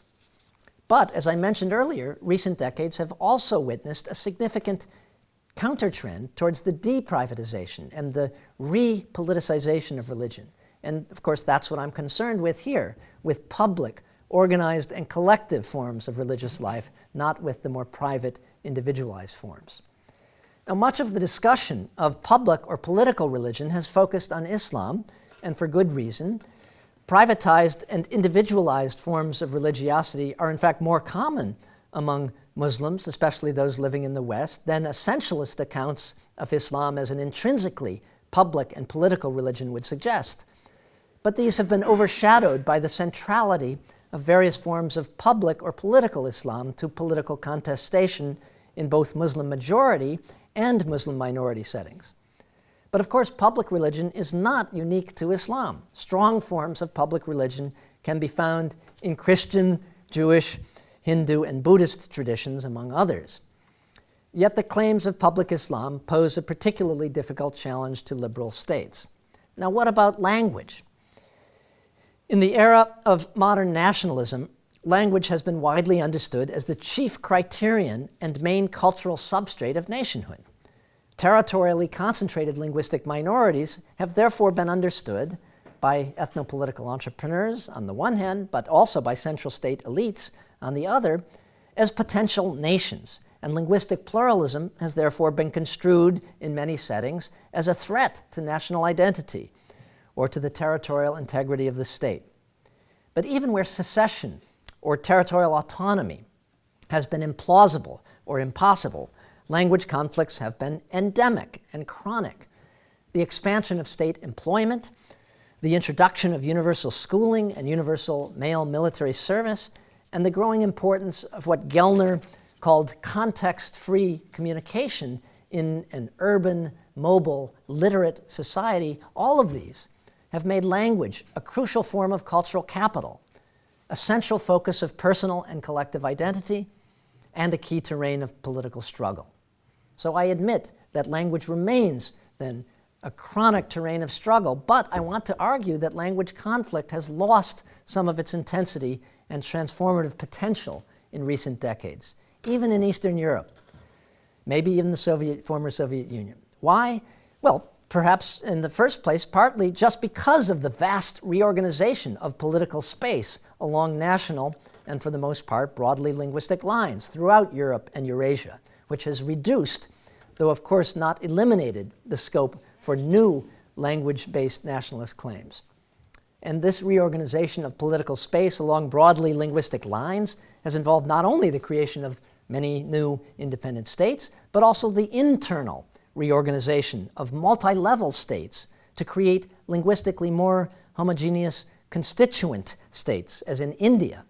But, as I mentioned earlier, recent decades have also witnessed a significant counter-trend towards the deprivatization and the re-politicization of religion. And, of course, that's what I'm concerned with here, with public, organized, and collective forms of religious life, not with the more private, individualized forms. Now, much of the discussion of public or political religion has focused on Islam, and for good reason. Privatized and individualized forms of religiosity are in fact more common among Muslims, especially those living in the West, than essentialist accounts of Islam as an intrinsically public and political religion would suggest. But these have been overshadowed by the centrality of various forms of public or political Islam to political contestation in both Muslim majority and Muslim minority settings. But of course, public religion is not unique to Islam. Strong forms of public religion can be found in Christian, Jewish, Hindu, and Buddhist traditions, among others. Yet the claims of public Islam pose a particularly difficult challenge to liberal states. Now, what about language? In the era of modern nationalism, language has been widely understood as the chief criterion and main cultural substrate of nationhood. Territorially concentrated linguistic minorities have therefore been understood by ethnopolitical entrepreneurs on the one hand, but also by central state elites on the other, as potential nations. And linguistic pluralism has therefore been construed in many settings as a threat to national identity or to the territorial integrity of the state. But even where secession or territorial autonomy has been implausible or impossible, language conflicts have been endemic and chronic. The expansion of state employment, the introduction of universal schooling and universal male military service, and the growing importance of what Gellner called context-free communication in an urban, mobile, literate society, all of these have made language a crucial form of cultural capital, a central focus of personal and collective identity, and a key terrain of political struggle. So I admit that language remains, then, a chronic terrain of struggle, but I want to argue that language conflict has lost some of its intensity and transformative potential in recent decades, even in Eastern Europe, maybe even the former Soviet Union. Why? Well, perhaps in the first place, partly just because of the vast reorganization of political space along national and, for the most part, broadly linguistic lines throughout Europe and Eurasia, which has reduced, though of course not eliminated, the scope for new language-based nationalist claims. And this reorganization of political space along broadly linguistic lines has involved not only the creation of many new independent states, but also the internal reorganization of multi-level states to create linguistically more homogeneous constituent states, as in India.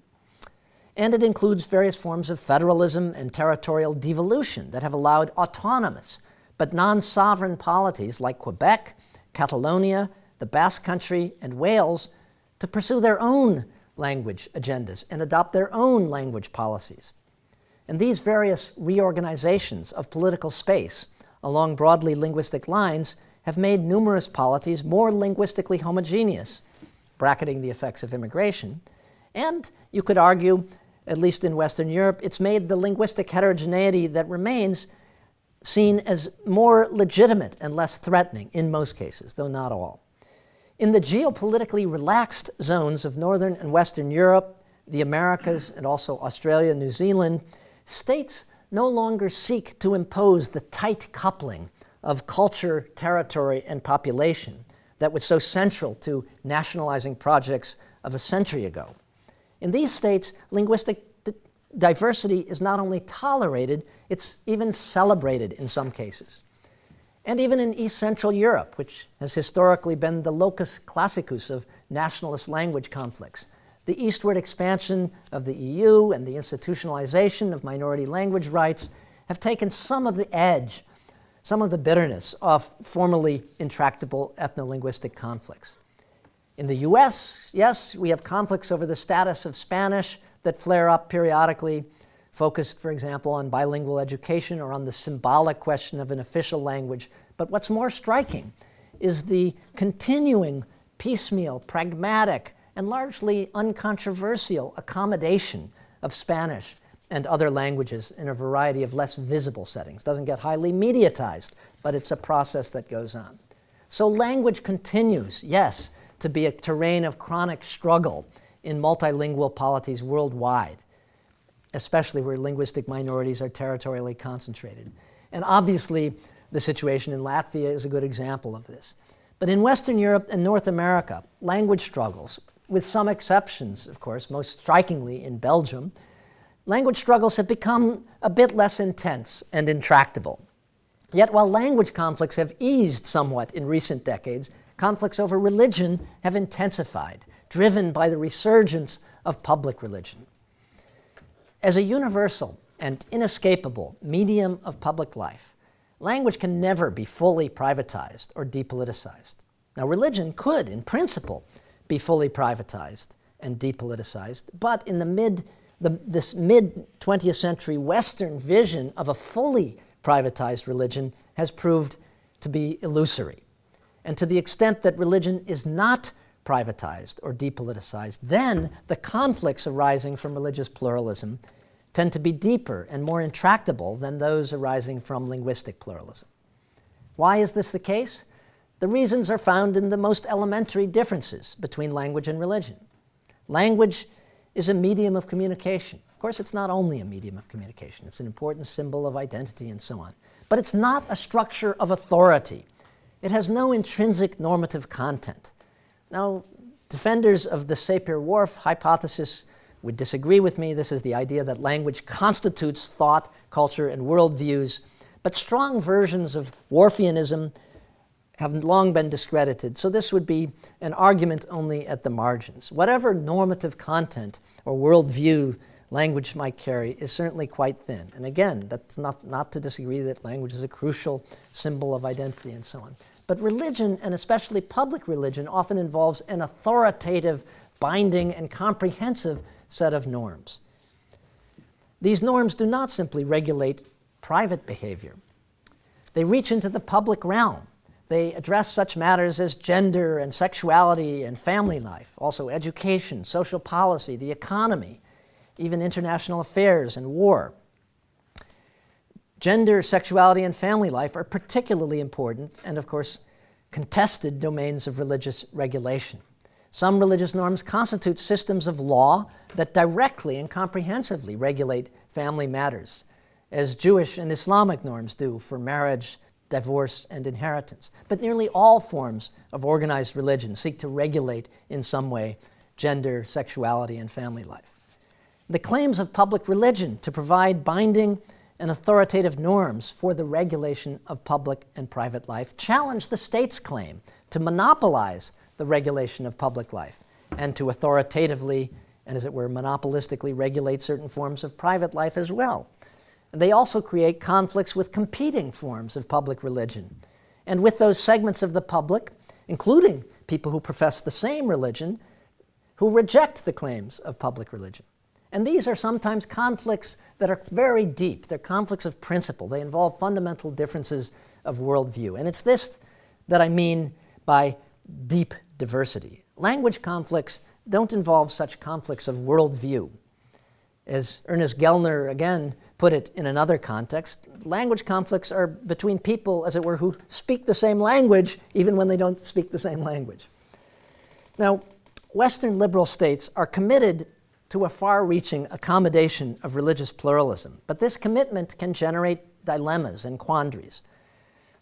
And it includes various forms of federalism and territorial devolution that have allowed autonomous but non-sovereign polities like Quebec, Catalonia, the Basque Country, and Wales to pursue their own language agendas and adopt their own language policies. And these various reorganizations of political space along broadly linguistic lines have made numerous polities more linguistically homogeneous, bracketing the effects of immigration. And you could argue, at least in Western Europe, it's made the linguistic heterogeneity that remains seen as more legitimate and less threatening in most cases, though not all. In the geopolitically relaxed zones of Northern and Western Europe, the Americas, and also Australia and New Zealand, states no longer seek to impose the tight coupling of culture, territory, and population that was so central to nationalizing projects of a century ago. In these states, linguistic diversity is not only tolerated, it's even celebrated in some cases. And even in East Central Europe, which has historically been the locus classicus of nationalist language conflicts, the eastward expansion of the EU and the institutionalization of minority language rights have taken some of the edge, some of the bitterness of formerly intractable ethno-linguistic conflicts. In the US, yes, we have conflicts over the status of Spanish that flare up periodically, focused, for example, on bilingual education or on the symbolic question of an official language. But what's more striking is the continuing piecemeal, pragmatic, and largely uncontroversial accommodation of Spanish and other languages in a variety of less visible settings. It doesn't get highly mediatized, but it's a process that goes on. So language continues, yes, to be a terrain of chronic struggle in multilingual polities worldwide, especially where linguistic minorities are territorially concentrated. And obviously, the situation in Latvia is a good example of this. But in Western Europe and North America, language struggles, with some exceptions, of course, most strikingly in Belgium, language struggles have become a bit less intense and intractable. Yet while language conflicts have eased somewhat in recent decades, conflicts over religion have intensified, driven by the resurgence of public religion. As a universal and inescapable medium of public life, language can never be fully privatized or depoliticized. Now, religion could, in principle, be fully privatized and depoliticized, but in this mid-20th century Western vision of a fully privatized religion has proved to be illusory. And to the extent that religion is not privatized or depoliticized, then the conflicts arising from religious pluralism tend to be deeper and more intractable than those arising from linguistic pluralism. Why is this the case? The reasons are found in the most elementary differences between language and religion. Language is a medium of communication. Of course, it's not only a medium of communication. It's an important symbol of identity and so on. But it's not a structure of authority. It has no intrinsic normative content. Now, defenders of the Sapir-Whorf hypothesis would disagree with me. This is the idea that language constitutes thought, culture, and worldviews. But strong versions of Whorfianism have long been discredited, so this would be an argument only at the margins. Whatever normative content or worldview language might carry is certainly quite thin. And again, that's not to disagree that language is a crucial symbol of identity and so on. But religion, and especially public religion, often involves an authoritative, binding, and comprehensive set of norms. These norms do not simply regulate private behavior. They reach into the public realm. They address such matters as gender and sexuality and family life, also education, social policy, the economy, even international affairs and war. Gender, sexuality, and family life are particularly important and, of course, contested domains of religious regulation. Some religious norms constitute systems of law that directly and comprehensively regulate family matters, as Jewish and Islamic norms do for marriage, divorce, and inheritance. But nearly all forms of organized religion seek to regulate in some way gender, sexuality, and family life. The claims of public religion to provide binding and authoritative norms for the regulation of public and private life challenge the state's claim to monopolize the regulation of public life and to authoritatively and, as it were, monopolistically regulate certain forms of private life as well. And they also create conflicts with competing forms of public religion and with those segments of the public, including people who profess the same religion, who reject the claims of public religion. And these are sometimes conflicts that are very deep. They're conflicts of principle. They involve fundamental differences of worldview. And it's this that I mean by deep diversity. Language conflicts don't involve such conflicts of worldview. As Ernest Gellner again put it in another context, language conflicts are between people, as it were, who speak the same language even when they don't speak the same language. Now, Western liberal states are committed to a far-reaching accommodation of religious pluralism, but this commitment can generate dilemmas and quandaries.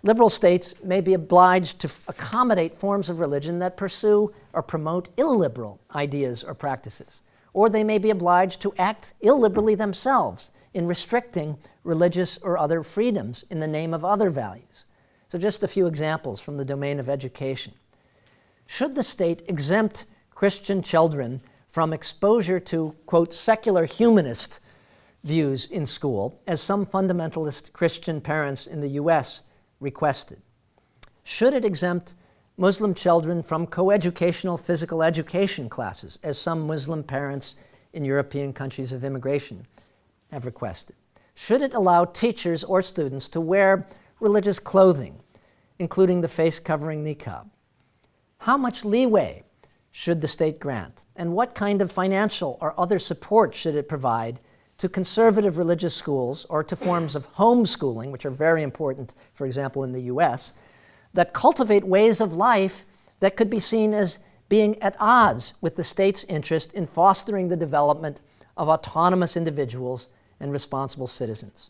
Liberal states may be obliged to accommodate forms of religion that pursue or promote illiberal ideas or practices, or they may be obliged to act illiberally themselves in restricting religious or other freedoms in the name of other values. So just a few examples from the domain of education. Should the state exempt Christian children from exposure to, quote, secular humanist views in school, as some fundamentalist Christian parents in the US requested? Should it exempt Muslim children from coeducational physical education classes, as some Muslim parents in European countries of immigration have requested? Should it allow teachers or students to wear religious clothing, including the face covering niqab? How much leeway should the state grant? And what kind of financial or other support should it provide to conservative religious schools or to forms of homeschooling, which are very important, for example, in the US, that cultivate ways of life that could be seen as being at odds with the state's interest in fostering the development of autonomous individuals and responsible citizens?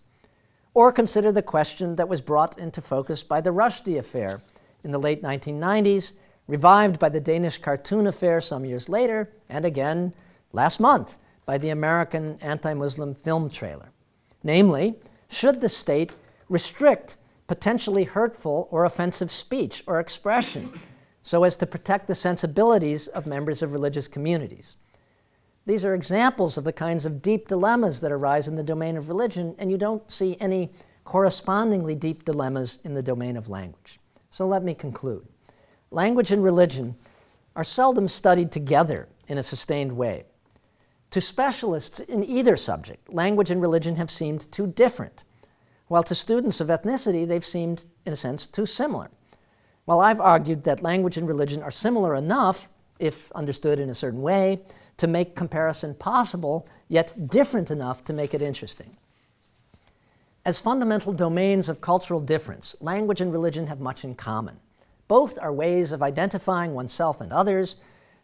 Or consider the question that was brought into focus by the Rushdie affair in the late 1990s, revived by the Danish cartoon affair some years later, and again last month by the American anti-Muslim film trailer. Namely, should the state restrict potentially hurtful or offensive speech or expression so as to protect the sensibilities of members of religious communities? These are examples of the kinds of deep dilemmas that arise in the domain of religion, and you don't see any correspondingly deep dilemmas in the domain of language. So let me conclude. Language and religion are seldom studied together in a sustained way. To specialists in either subject, language and religion have seemed too different, while to students of ethnicity, they've seemed, in a sense, too similar. While I've argued that language and religion are similar enough, if understood in a certain way, to make comparison possible, yet different enough to make it interesting. As fundamental domains of cultural difference, language and religion have much in common. Both are ways of identifying oneself and others.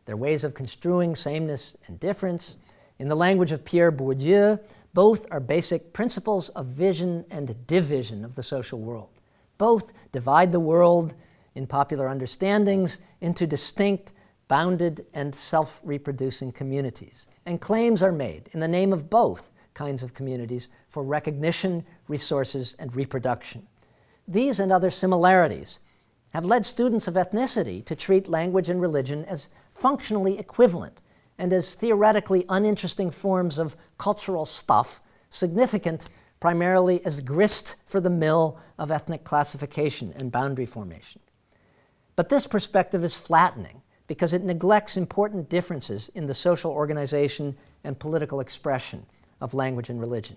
They're ways of construing sameness and difference. In the language of Pierre Bourdieu, both are basic principles of vision and division of the social world. Both divide the world, in popular understandings, into distinct, bounded, and self-reproducing communities. And claims are made in the name of both kinds of communities for recognition, resources, and reproduction. These and other similarities have led students of ethnicity to treat language and religion as functionally equivalent and as theoretically uninteresting forms of cultural stuff, significant primarily as grist for the mill of ethnic classification and boundary formation. But this perspective is flattening because it neglects important differences in the social organization and political expression of language and religion.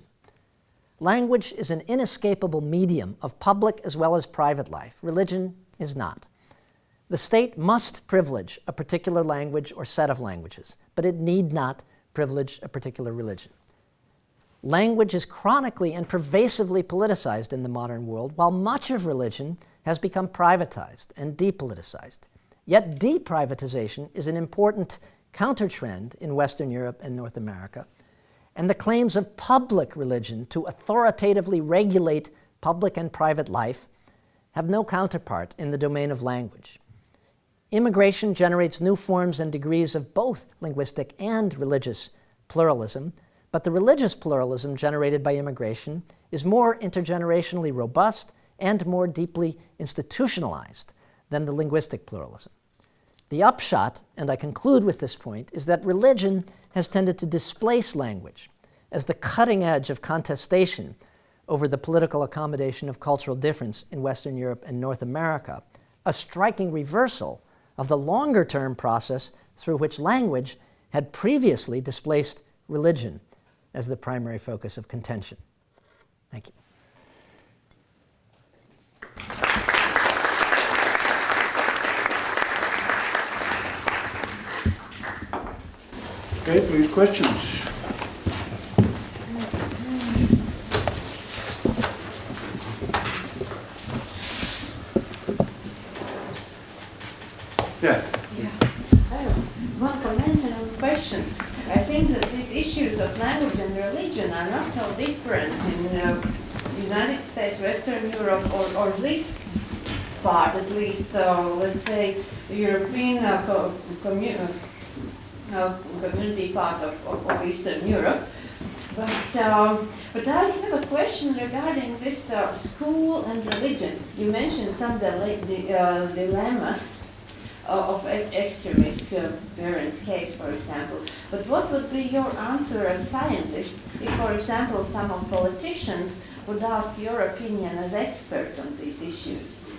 Language is an inescapable medium of public as well as private life. Religion is not. The state must privilege a particular language or set of languages, but it need not privilege a particular religion. Language is chronically and pervasively politicized in the modern world, while much of religion has become privatized and depoliticized. Yet deprivatization is an important countertrend in Western Europe and North America, and the claims of public religion to authoritatively regulate public and private life have no counterpart in the domain of language. Immigration generates new forms and degrees of both linguistic and religious pluralism, but the religious pluralism generated by immigration is more intergenerationally robust and more deeply institutionalized than the linguistic pluralism. The upshot, and I conclude with this point, is that religion has tended to displace language as the cutting edge of contestation over the political accommodation of cultural difference in Western Europe and North America, a striking reversal of the longer-term process through which language had previously displaced religion as the primary focus of contention. Thank you. Okay, please, questions. Yeah. Yeah. I have a of language and religion are not so different in United States, Western Europe, or this part, at least, let's say, the European community part of Eastern Europe. But I have a question regarding this school and religion. You mentioned some dilemmas of extremist parents' case, for example. But what would be your answer as a scientist if, for example, some of politicians would ask your opinion as expert on these issues?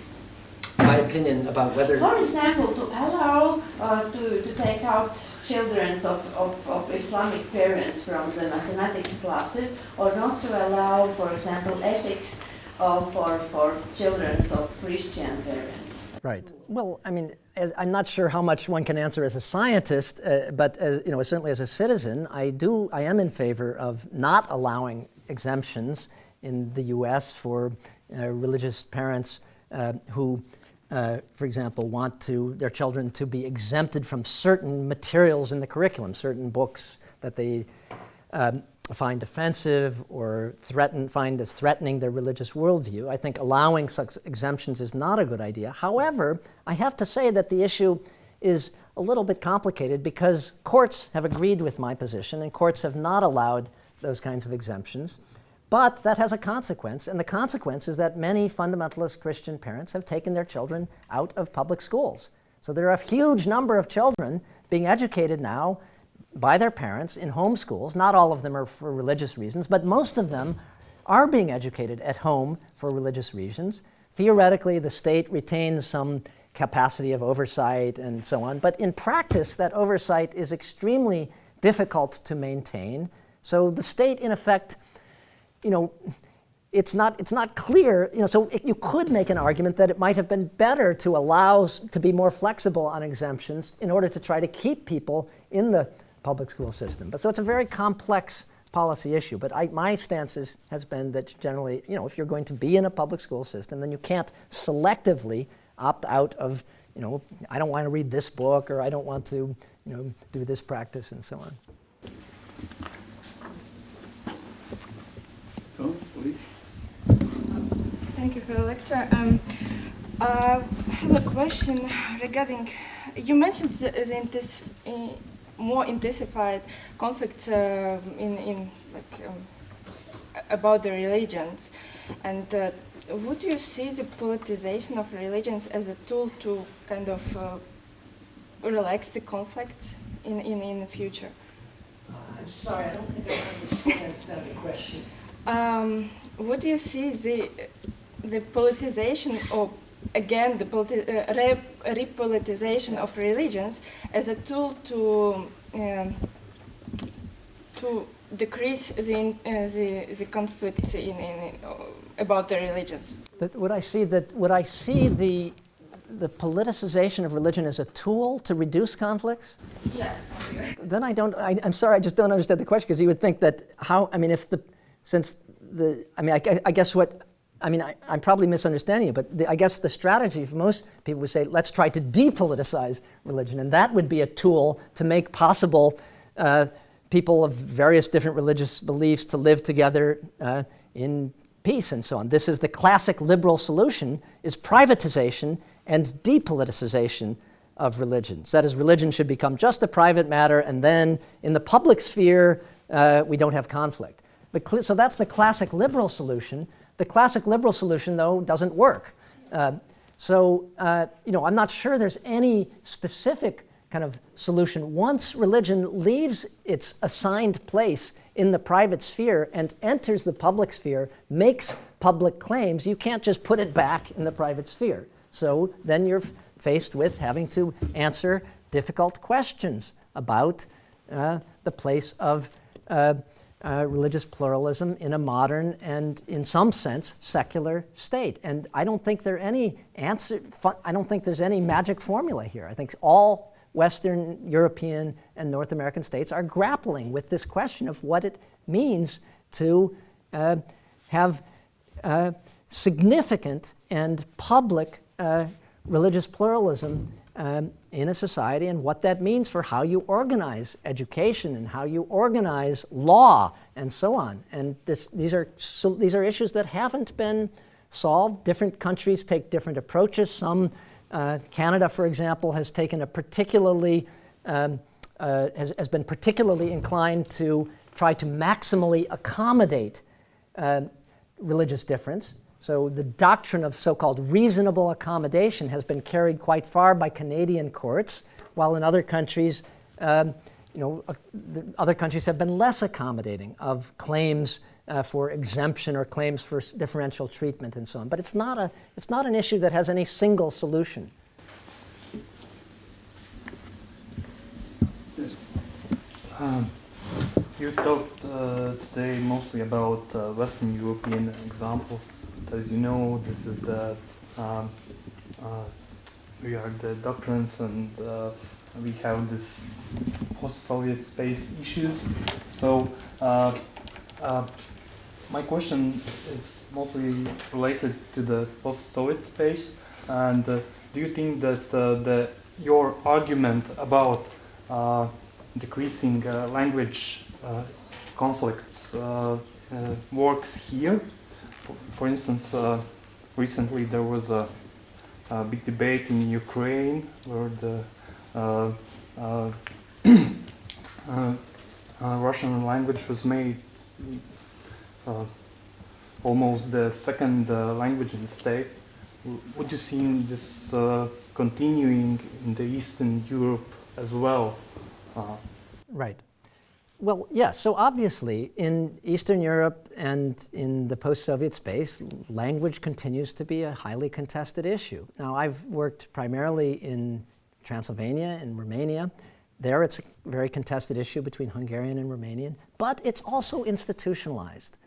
My opinion about whether... For example, to allow to take out children of Islamic parents from the mathematics classes, or not to allow, for example, ethics for children of Christian parents. Right. Well, I mean, I'm not sure how much one can answer as a scientist, but as, certainly as a citizen, I am in favor of not allowing exemptions in the U.S. for religious parents who, for example, want their children to be exempted from certain materials in the curriculum, certain books that they find offensive or find as threatening their religious worldview. I think allowing such exemptions is not a good idea. However, I have to say that the issue is a little bit complicated because courts have agreed with my position and courts have not allowed those kinds of exemptions. But that has a consequence, and the consequence is that many fundamentalist Christian parents have taken their children out of public schools. So there are a huge number of children being educated now by their parents in home schools. Not all of them are for religious reasons, but most of them are being educated at home for religious reasons. Theoretically, the state retains some capacity of oversight and so on, but in practice, that oversight is extremely difficult to maintain. So the state, in effect, it's not clear, so you could make an argument that it might have been better to be more flexible on exemptions in order to try to keep people in the public school system. But so it's a very complex policy issue. But my stance has been that generally, if you're going to be in a public school system, then you can't selectively opt out of, I don't want to read this book, or I don't want to, do this practice, and so on. Oh, please. Thank you for the lecture. I have a question regarding, you mentioned the more intensified conflicts about the religions, and would you see the politicization of religions as a tool to kind of relax the conflict in the future? I'm sorry, I don't think I understand the question. Would you see the politicization, or again the repoliticization of religions as a tool to decrease the conflict about the religions? Would I see the politicization of religion as a tool to reduce conflicts? Yes. Then I'm sorry, I just don't understand the question, because you would think that I'm probably misunderstanding you, but I guess the strategy for most people would say, let's try to depoliticize religion, and that would be a tool to make possible people of various different religious beliefs to live together in peace and so on. This is the classic liberal solution, is privatization and depoliticization of religions. That is, religion should become just a private matter, and then in the public sphere, we don't have conflict. So that's the classic liberal solution. The classic liberal solution, though, doesn't work. I'm not sure there's any specific kind of solution. Once religion leaves its assigned place in the private sphere and enters the public sphere, makes public claims, you can't just put it back in the private sphere. So then you're faced with having to answer difficult questions about the place of religious pluralism in a modern and, in some sense, secular state. And I don't think there's any magic formula here. I think all Western European and North American states are grappling with this question of what it means to have significant and public religious pluralism in a society and what that means for how you organize education and how you organize law and so on. And these are issues that haven't been solved. Different countries take different approaches. Canada, for example, has taken a particularly has been particularly inclined to try to maximally accommodate religious difference. So the doctrine of so-called reasonable accommodation has been carried quite far by Canadian courts, while in other countries, other countries have been less accommodating of claims for exemption or claims for differential treatment and so on. But it's not an issue that has any single solution. You talked today mostly about Western European examples. As you know, this is we are the doctrines, and we have this post-Soviet space issues. So my question is mostly related to the post-Soviet space. And do you think that your argument about decreasing language conflicts works here? For instance, recently there was a big debate in Ukraine where the Russian language was made almost the second language in the state. Would you see this continuing in the Eastern Europe as well? Right. Well, yes. So obviously, in Eastern Europe and in the post-Soviet space, language continues to be a highly contested issue. Now, I've worked primarily in Transylvania and Romania. There, it's a very contested issue between Hungarian and Romanian, but it's also institutionalized.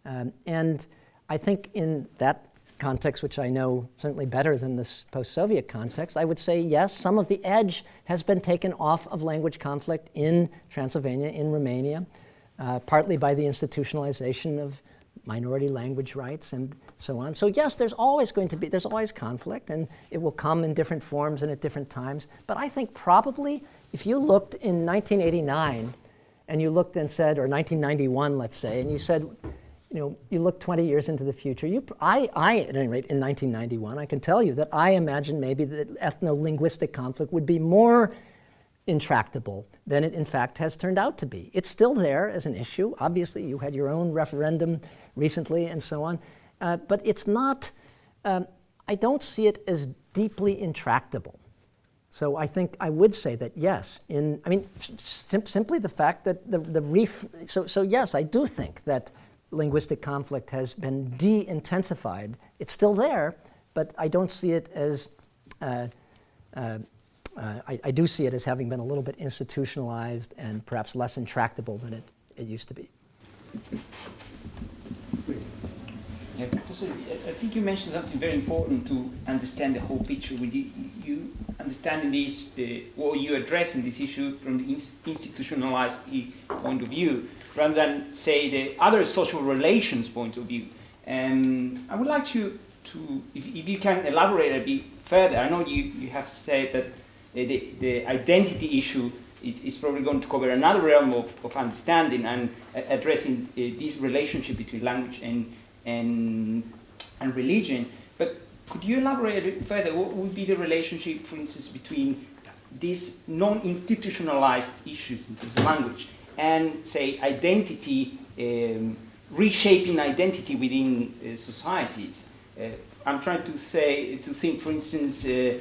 And I think in that context, which I know certainly better than this post-Soviet context, I would say yes, some of the edge has been taken off of language conflict in Transylvania, in Romania, partly by the institutionalization of minority language rights and so on. So yes, there's always conflict, and it will come in different forms and at different times. But I think probably if you looked in 1989 and you looked and said, or 1991, let's say, and you said, you look 20 years into the future. I, at any rate, in 1991, I can tell you that I imagine maybe that ethno-linguistic conflict would be more intractable than it in fact has turned out to be. It's still there as an issue. Obviously, you had your own referendum recently and so on. But it's not, I don't see it as deeply intractable. So I think I would say that yes, simply the fact that so yes, I do think that linguistic conflict has been de-intensified. It's still there, but I don't see it as, I do see it as having been a little bit institutionalized and perhaps less intractable than it used to be. Yeah, Professor, I think you mentioned something very important to understand the whole picture. You understanding this, what you address in this issue from the institutionalized point of view, rather than, say, the other social relations point of view. And I would like to if you can elaborate a bit further. I know you have said that the identity issue is probably going to cover another realm of understanding and addressing this relationship between language and religion. But could you elaborate a bit further? What would be the relationship, for instance, between these non-institutionalized issues in terms of language and, say, identity, reshaping identity within societies? I'm trying to think, for instance, the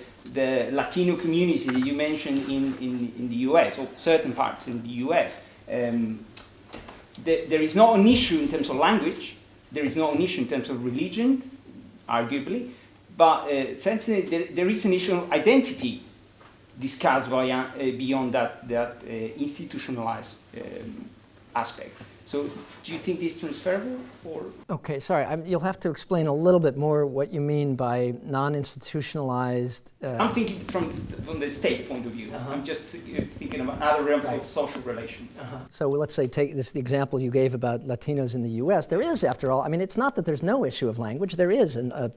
Latino community that you mentioned in the US, or certain parts in the US. There is not an issue in terms of language, there is not an issue in terms of religion, arguably, but essentially there is an issue of identity discussed beyond that institutionalized aspect. So do you think this is transferable? Or? Okay, sorry, you'll have to explain a little bit more what you mean by non-institutionalized... I'm thinking from the state point of view. I'm just thinking about other realms of social relations. So let's say take the example you gave about Latinos in the US. There is, after all, it's not that there's no issue of language. There is a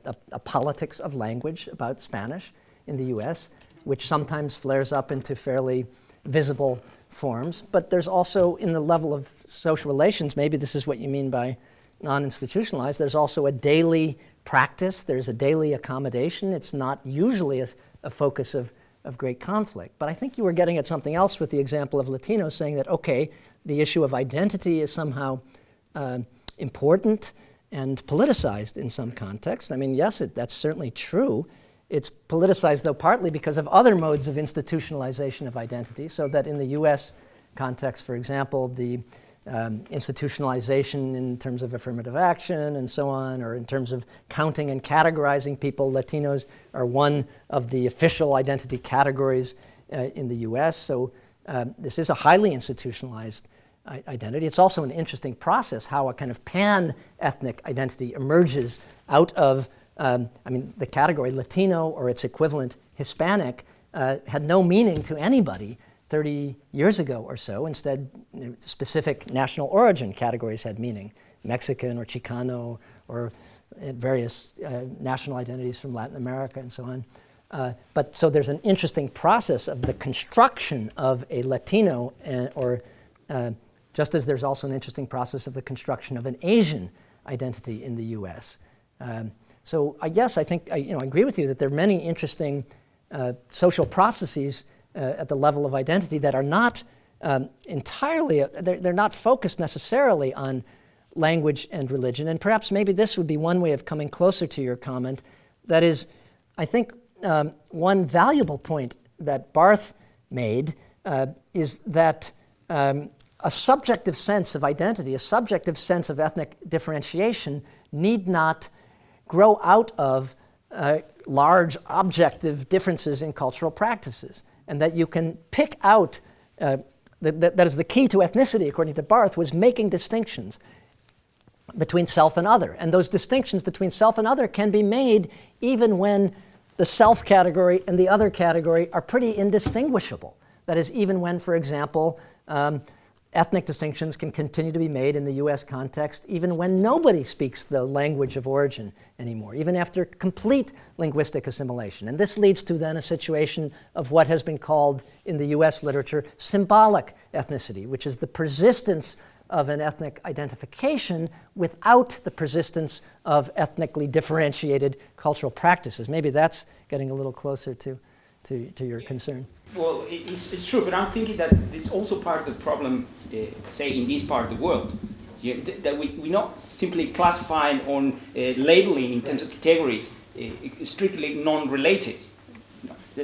politics of language about Spanish in the US. which sometimes flares up into fairly visible forms. But there's also, in the level of social relations, maybe this is what you mean by non-institutionalized, there's also a daily practice, there's a daily accommodation. It's not usually a focus of great conflict. But I think you were getting at something else with the example of Latinos, saying that, okay, the issue of identity is somehow important and politicized in some contexts. I mean, yes, that's certainly true. It's politicized, though, partly because of other modes of institutionalization of identity, so that in the US context, for example, the institutionalization in terms of affirmative action and so on, or in terms of counting and categorizing people, Latinos are one of the official identity categories in the US. So this is a highly institutionalized identity. It's also an interesting process how a kind of pan-ethnic identity emerges out of, the category Latino or its equivalent Hispanic had no meaning to anybody 30 years ago or so. Instead, specific national origin categories had meaning, Mexican or Chicano or various national identities from Latin America and so on. But so there's an interesting process of the construction of a Latino, just as there's also an interesting process of the construction of an Asian identity in the US. So I guess I think I agree with you that there are many interesting social processes at the level of identity that are not entirely, they're not focused necessarily on language and religion. And perhaps maybe this would be one way of coming closer to your comment. That is, I think one valuable point that Barth made is that a subjective sense of identity, a subjective sense of ethnic differentiation need not grow out of large objective differences in cultural practices, and that you can pick out, that is the key to ethnicity, according to Barth, was making distinctions between self and other. And those distinctions between self and other can be made even when the self category and the other category are pretty indistinguishable. That is, even when, for example, ethnic distinctions can continue to be made in the US context even when nobody speaks the language of origin anymore, even after complete linguistic assimilation. And this leads to then a situation of what has been called in the US literature symbolic ethnicity, which is the persistence of an ethnic identification without the persistence of ethnically differentiated cultural practices. Maybe that's getting a little closer to your concern. Well, it's true, but I'm thinking that it's also part of the problem, say, in this part of the world, that we're not simply classifying on labeling in terms of categories, strictly non-related.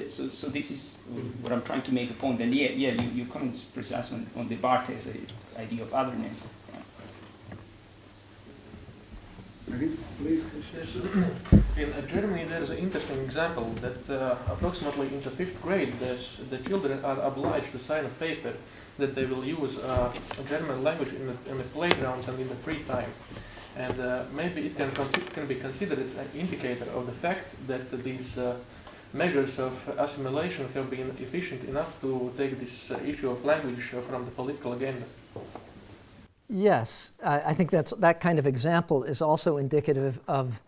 So this is what I'm trying to make a point. And your comments precise on the Barthes idea of otherness. Please. In Germany, there is an interesting example that approximately in the 5th grade, the children are obliged to sign a paper that they will use a German language in the playgrounds and in the free time. And maybe it can be considered an indicator of the fact that these measures of assimilation have been efficient enough to take this issue of language from the political agenda. Yes, I think that kind of example is also indicative of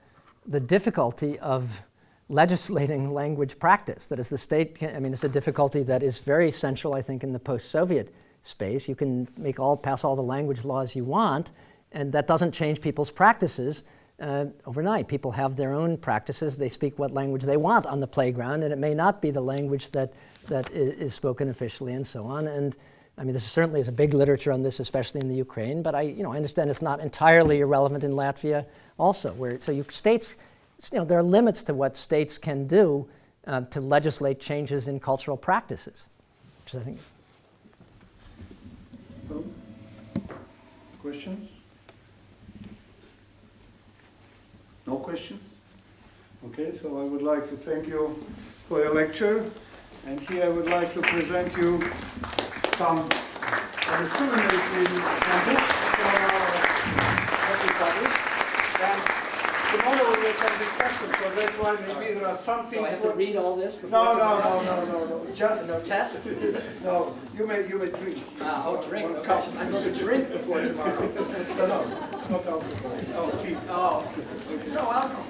the difficulty of legislating language practice. That is, the state it's a difficulty that is very central, I think, in the post-Soviet space. You can pass all the language laws you want, and that doesn't change people's practices overnight. People have their own practices. They speak what language they want on the playground, and it may not be the language that is spoken officially and so on. And this certainly is a big literature on this, especially in the Ukraine, but I understand it's not entirely irrelevant in Latvia also, states, there are limits to what states can do to legislate changes in cultural practices, which I think. Questions? No questions? Okay, so I would like to thank you for your lecture, and here I would like to present you some of the souvenirs in books that we published. And tomorrow we can discuss it, so that's why maybe there are some things. Do I have to read all this before? No. Just no test. No, you may drink. Drink. One Okay. cup. I'm supposed to drink before tomorrow. No, not alcohol. Oh, Tea. oh. No alcohol.